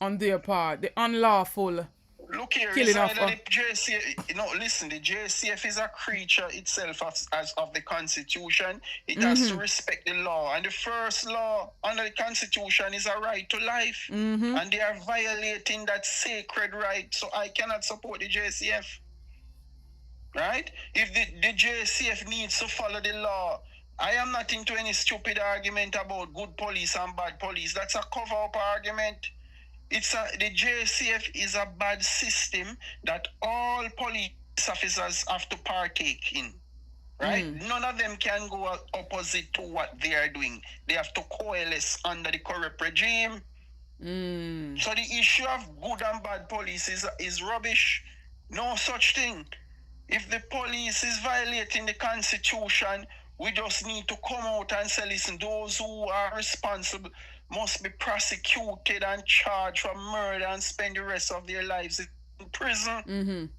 Speaker 1: on their part. The unlawful
Speaker 13: Look here,
Speaker 1: killing of...
Speaker 13: the JCF, listen, the JCF is a creature itself as of the Constitution. It has to respect the law. And the first law under the Constitution is a right to life. And they are violating that sacred right. So I cannot support the JCF. right? If the JCF needs to follow the law, I am not into any stupid argument about good police and bad police. That's a cover-up argument. The JCF is a bad system that all police officers have to partake in, right? None of them can go opposite to what they are doing. They have to coalesce under the corrupt regime. So the issue of good and bad police is rubbish. No such thing. If the police is violating the Constitution, we just need to come out and say, listen, those who are responsible must be prosecuted and charged for murder and spend the rest of their lives in prison.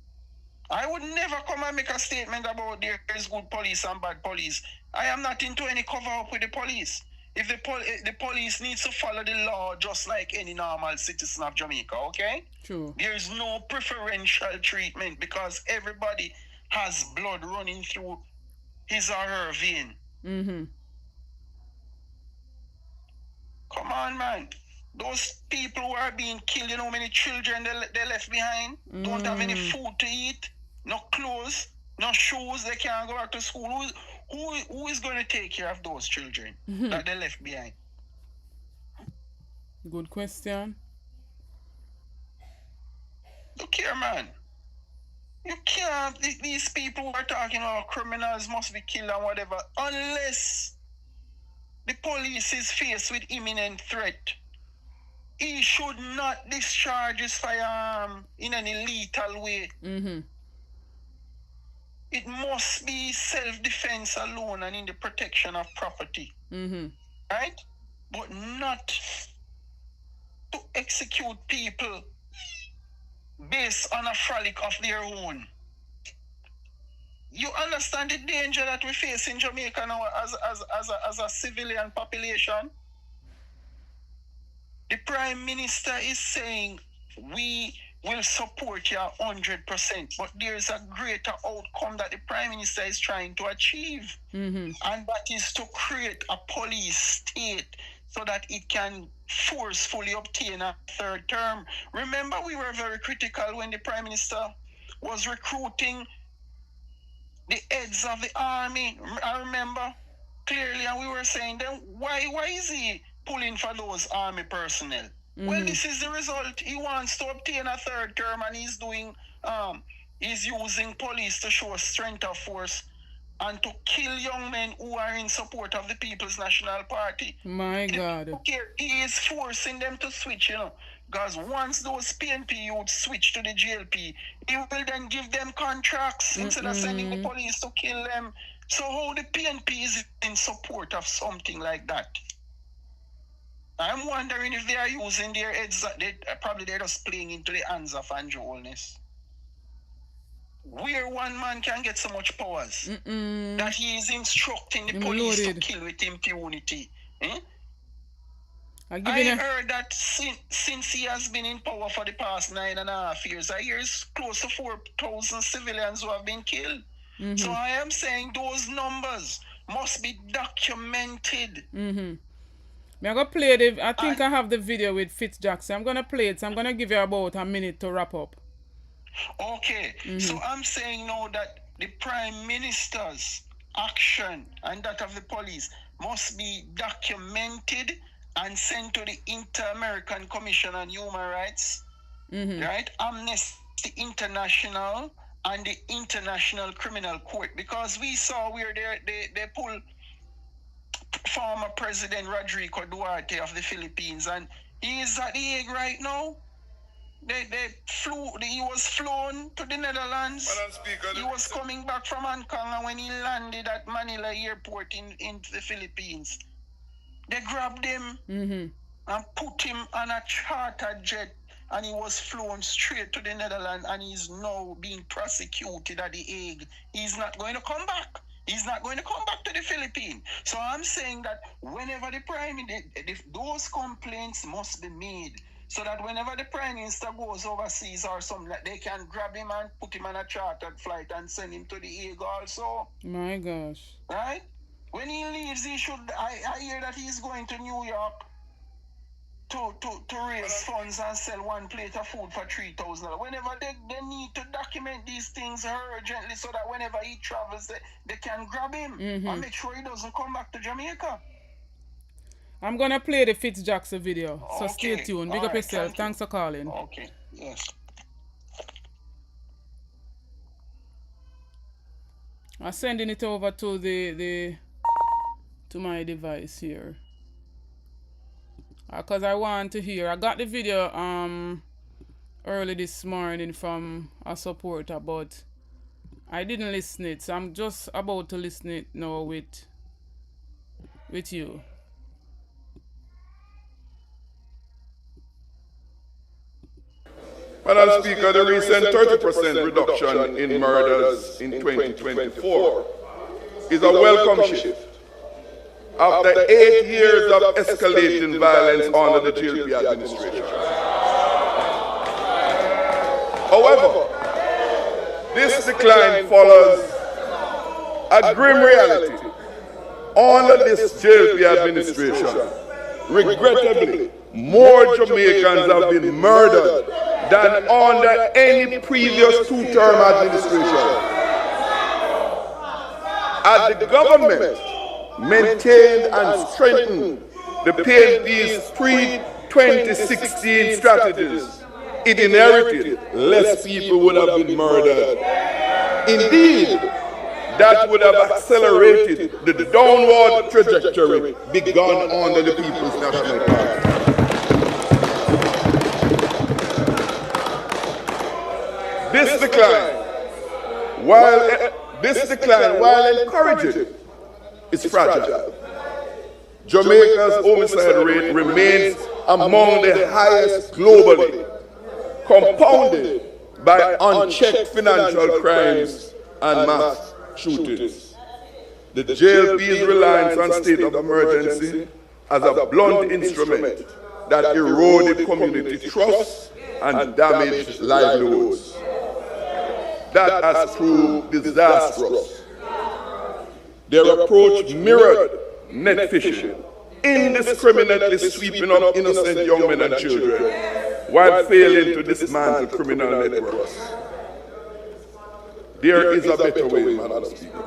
Speaker 13: I would never come and make a statement about there is good police and bad police. I am not into any cover-up with the police. If the police needs to follow the law just like any normal citizen of Jamaica, okay?
Speaker 1: True.
Speaker 13: There is no preferential treatment because everybody has blood running through his or her vein. Come on, man. Those people who are being killed, you know how many children they left behind? Don't have any food to eat, no clothes, no shoes, they can't go back to school. Who is going to take care of those children that they left behind?
Speaker 1: Good question.
Speaker 13: Look here, man. You can't, these people who are talking about criminals must be killed and whatever, unless the police is faced with imminent threat. He should not discharge his firearm in any lethal way. It must be self-defense alone and in the protection of property. Right? But not to execute people based on a frolic of their own. You understand the danger that we face in Jamaica now as a civilian population? The Prime Minister is saying we will support you 100%, but there is a greater outcome that the Prime Minister is trying to achieve, and that is to create a police state so that it can forcefully obtain a third term. Remember, we were very critical when the Prime Minister was recruiting the heads of the army. I remember clearly, and we were saying, then why is he pulling for those army personnel? Well, this is the result. He wants to obtain a third term, and he's doing, he's using police to show strength of force and to kill young men who are in support of the People's National Party.
Speaker 1: My God.
Speaker 13: He is forcing them to switch, you know, because once those PNP youths switch to the GLP, he will then give them contracts instead of sending the police to kill them. So how the PNP is in support of something like that? I'm wondering if they are using their heads, they're just playing into the hands of Andrew Holness. Where one man can get so much powers that he is instructing the police to kill with impunity. I heard that since he has been in power for the past 9.5 years, I hear it's close to 4,000 civilians who have been killed. So I am saying those numbers must be documented.
Speaker 1: I'm going to play I think I have the video with Fitz Jackson. I'm going to play it. So I'm going to give you about a minute to wrap up.
Speaker 13: Okay. So I'm saying now that the Prime Minister's action and that of the police must be documented and sent to the Inter-American Commission on Human Rights, right? Amnesty International and the International Criminal Court, because we saw where they pulled former President Rodrigo Duarte of the Philippines, and he is at the Hague right now. He was flown to the Netherlands. He was coming back from Hong Kong, and when he landed at Manila Airport in the Philippines, they grabbed him and put him on a chartered jet, and he was flown straight to the Netherlands, and he's now being prosecuted at the Hague. He's not going to come back. He's not going to come back to the Philippines. So I'm saying that whenever those complaints must be made, so that whenever the Prime Minister goes overseas or something, like, they can grab him and put him on a chartered flight and send him to the Hague also.
Speaker 1: My gosh.
Speaker 13: Right? When he leaves, I hear that he's going to New York. to raise funds and sell one plate of food for $3,000. Whenever they need to document these things urgently so that whenever he travels, they can grab him and make sure he doesn't come back to Jamaica.
Speaker 1: I'm going to play the Fitzjackson video, so
Speaker 13: Okay.
Speaker 1: stay tuned. Big up yourself. Thanks for calling.
Speaker 13: Okay, yes.
Speaker 1: I'm sending it over to to my device here. Because I want to hear. I got the video early this morning from a supporter, but I didn't listen it, so I'm just about to listen it now with you.
Speaker 14: Madam Speaker, the recent 30% reduction in murders in 2024 is a welcome shift. After 8 years of escalating violence under the GLP administration. However, this decline follows a grim reality. Under this GLP administration, regrettably, more Jamaicans have been murdered than under any previous two-term administration. As the government maintained and strengthened the PNP's pre-2016 strategies, it inherited less people would have been murdered. Indeed, that would have accelerated the downward trajectory begun under the People's National Party. This decline, while encouraging, is fragile. Jamaica's homicide rate remains among the highest globally, compounded by unchecked financial crimes and mass shootings. The JLP's reliance on state of emergency as a blunt instrument that eroded community trust and damaged livelihoods. That has proved disastrous. Their approach mirrored net fishing, indiscriminately sweeping up innocent young men and children, while failing to dismantle criminal networks. There is a better way, Madam Speaker.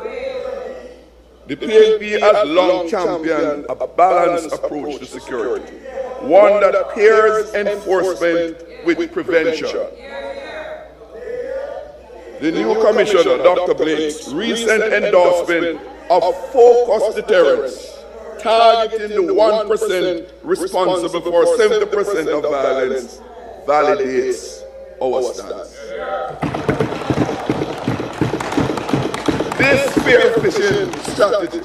Speaker 14: The PNP has long championed a balanced approach to security, one that pairs enforcement with prevention. The new Commissioner, Dr. Blake's recent endorsement of focused deterrence, targeting the 1% responsible for 70% of violence, validates our stance. This spear-fishing strategy,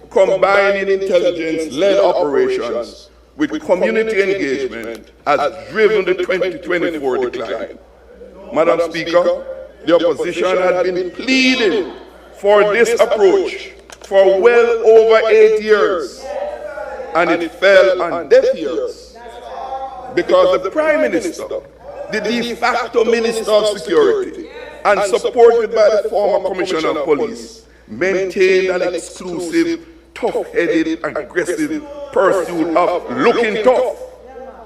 Speaker 14: combining intelligence-led operations with community engagement, has driven the 2024 decline. Madam Speaker, the opposition had been pleading for this approach for well over 8 years, and it fell on deaf ears because the Prime Minister, the de facto Minister of Security, and supported by the former Commissioner of Police, maintained an exclusive, tough-headed, aggressive pursuit of looking tough,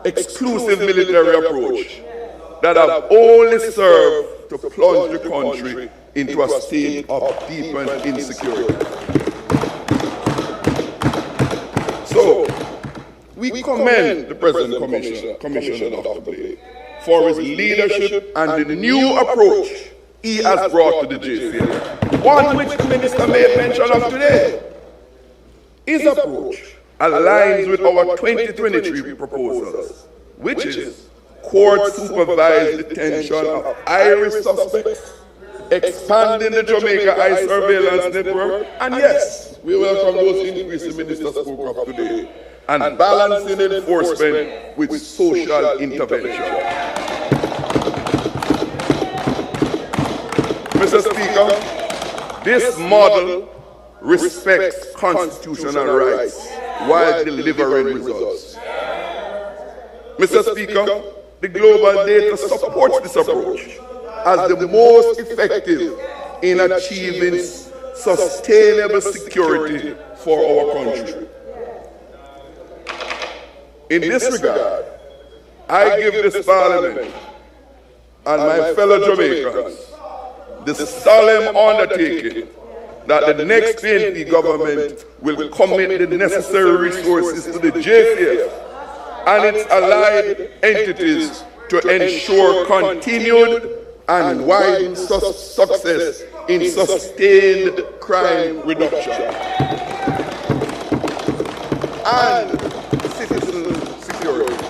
Speaker 14: exclusive military approach that have only served to plunge the country into a state of deepened insecurity. So, we commend the present Commissioner Dr. Blake for his leadership and the new approach he has brought to the JCM, one which the Minister made mention of today. His approach aligns with our 2023 proposals, which is court-supervised detention of Irish suspects, expanding the Jamaica Eye Surveillance Network, and yes, we welcome those increases the Minister spoke of today, and balancing enforcement with social intervention. Mr. Speaker, this model respects constitutional rights while delivering results. Mr. Speaker, the global data supports this approach as the most effective in achieving sustainable security for our country. In this regard, I give this Parliament and my fellow Jamaicans the solemn undertaking that the next PNP government will commit the necessary resources to the JCF and its allied entities to ensure continued and widened success in sustained crime reduction and citizen security.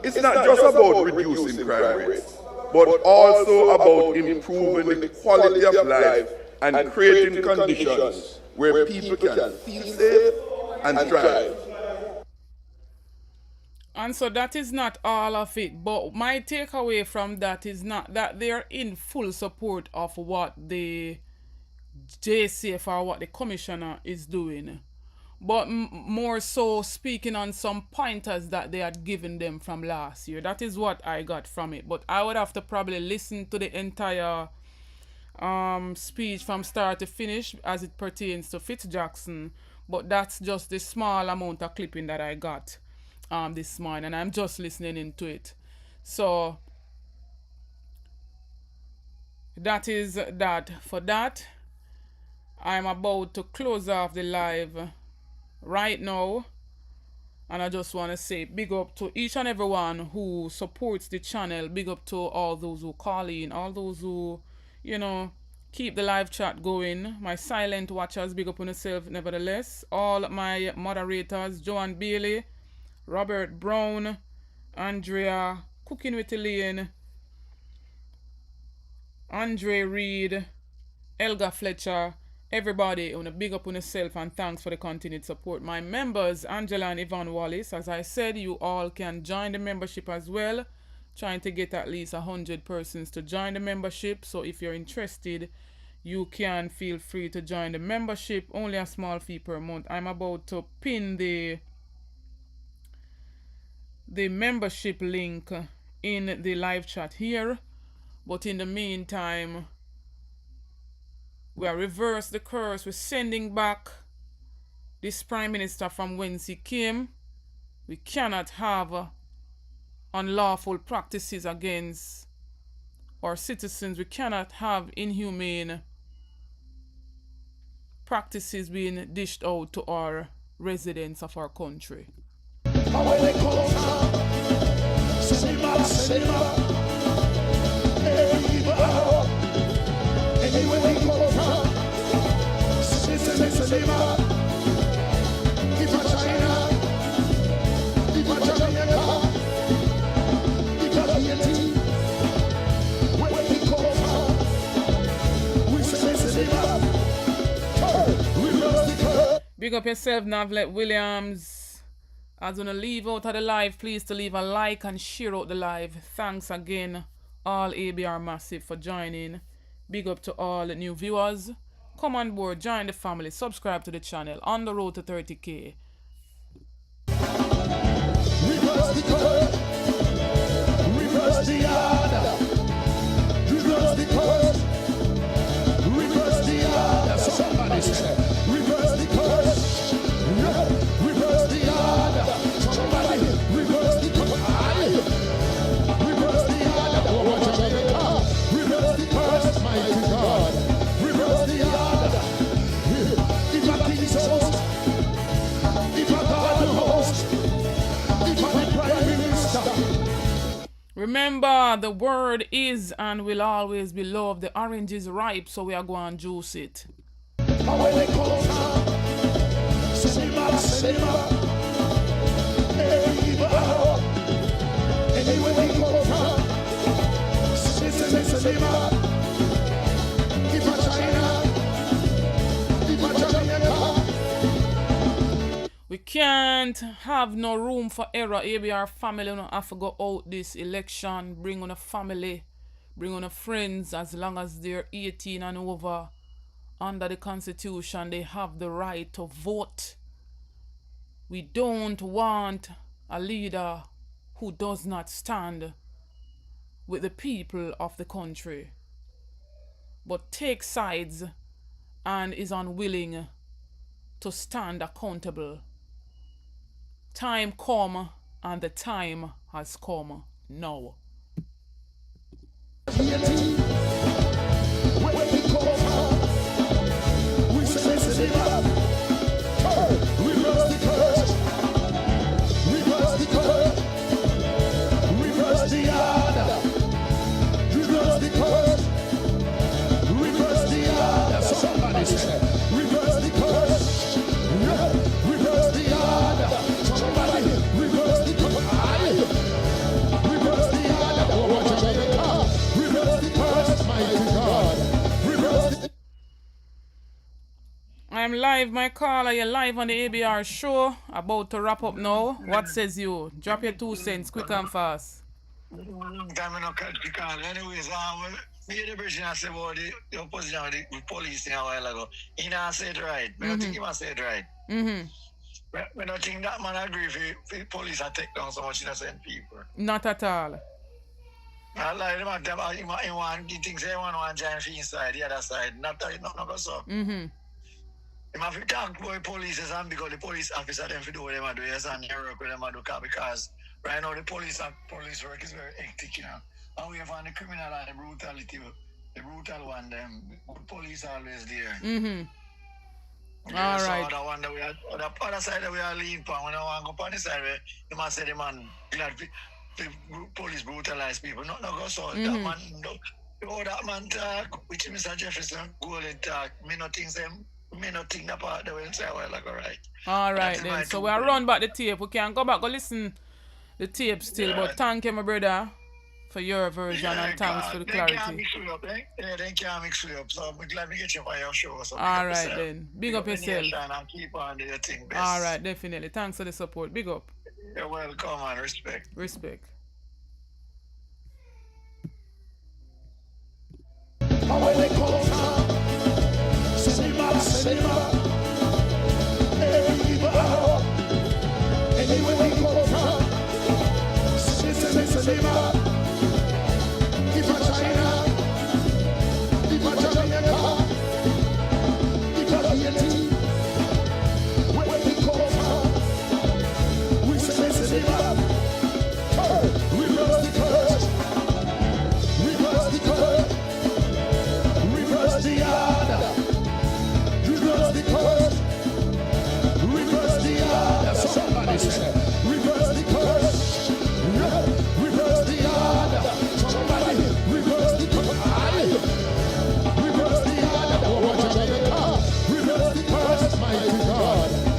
Speaker 14: It's not just about reducing crime rates, but also about improving the quality of life and creating conditions where people can feel safe and thrive.
Speaker 1: And so that is not all of it, but my takeaway from that is not that they're in full support of what the JCF or what the commissioner is doing, but more so speaking on some pointers that they had given them from last year. That is what I got from it, but I would have to probably listen to the entire speech from start to finish as it pertains to Fitzjackson, but that's just the small amount of clipping that I got this morning, and I'm just listening into it. So that is that. For that, I'm about to close off the live right now, and I just want to say big up to each and everyone who supports the channel. Big up to all those who call in, all those who, you know, keep the live chat going. My silent watchers, big up on yourself nevertheless. All my moderators, Joanne Bailey, Robert Brown, Andrea, Cooking with Elaine, Andre Reed, Elga Fletcher, everybody, on a big up on yourself and thanks for the continued support. My members, Angela and Yvonne Wallace, as I said, you all can join the membership as well. Trying to get at least 100 persons to join the membership. So if you're interested, you can feel free to join the membership. Only a small fee per month. I'm about to pin the membership link in the live chat here, but in the meantime we are reverse the curse. We're sending back this prime minister from whence he came. We cannot have unlawful practices against our citizens. We cannot have inhumane practices being dished out to our residents of our country. Big up yourself, Navlet Williams. I was gonna leave out of the live. Please to leave a like and share out the live. Thanks again, all ABR Massive, for joining. Big up to all the new viewers. Come on board, join the family, subscribe to the channel. On the road to 30K.
Speaker 15: Reverse the curse. Reverse the order. Reverse the curse. Reverse the order. Somebody say, reverse the curse. Reverse the order. Somebody reverse the curse. Reverse the order. Reverse the curse, mighty God. Reverse the order. If a king's host, if a God host, if a prime minister.
Speaker 1: Remember, the word is and will always be love. The orange is ripe, so we are going to juice it. We can't have no room for error. ABR family, you know, have to go out this election. Bring on a family, bring on a friends. As long as they're 18 and over, under the Constitution, they have the right to vote. We don't want a leader who does not stand with the people of the country, but takes sides and is unwilling to stand accountable time come and the time has come now. I'm live, my caller. You're live on the ABR show. About to wrap up now. What says you? Drop your 2 cents quick and fast.
Speaker 8: Time I not catch the call. Anyways, me the person I said about the opposition with the police a while ago. He not say it right. I don't think he must say it right. I don't think that man agree if the police are take down so much innocent people.
Speaker 1: Not at all.
Speaker 8: I like him at them. He thinks everyone want to join inside the other side. Not go so. If I talk about police and because the police officer them do what they do, yes, and they work with them do because right now the police work is very hectic, you know. And we have on the criminal and the brutality, the brutal one, them the police always there.
Speaker 1: All right.
Speaker 8: So the one that we are, the other side that we are lean on, when I want to go on the side where you must say the man glad the police brutalize people. Not go so that man that man talk, which Mr. Jefferson go and talk, me not think that part the way say a while ago, right?
Speaker 1: All right then. So we'll run back the tape. We can go back, go listen the tape still. But thank you, my brother, for your version and thanks for the clarity.
Speaker 8: They can't mix it up, they can't mix it up. So I'm glad we get you for your show. So
Speaker 1: all right then. Big up yourself.
Speaker 8: And keep on doing your thing best.
Speaker 1: All right, definitely. Thanks for the support. Big up.
Speaker 8: You're welcome and respect.
Speaker 1: Respect.
Speaker 15: Cinema.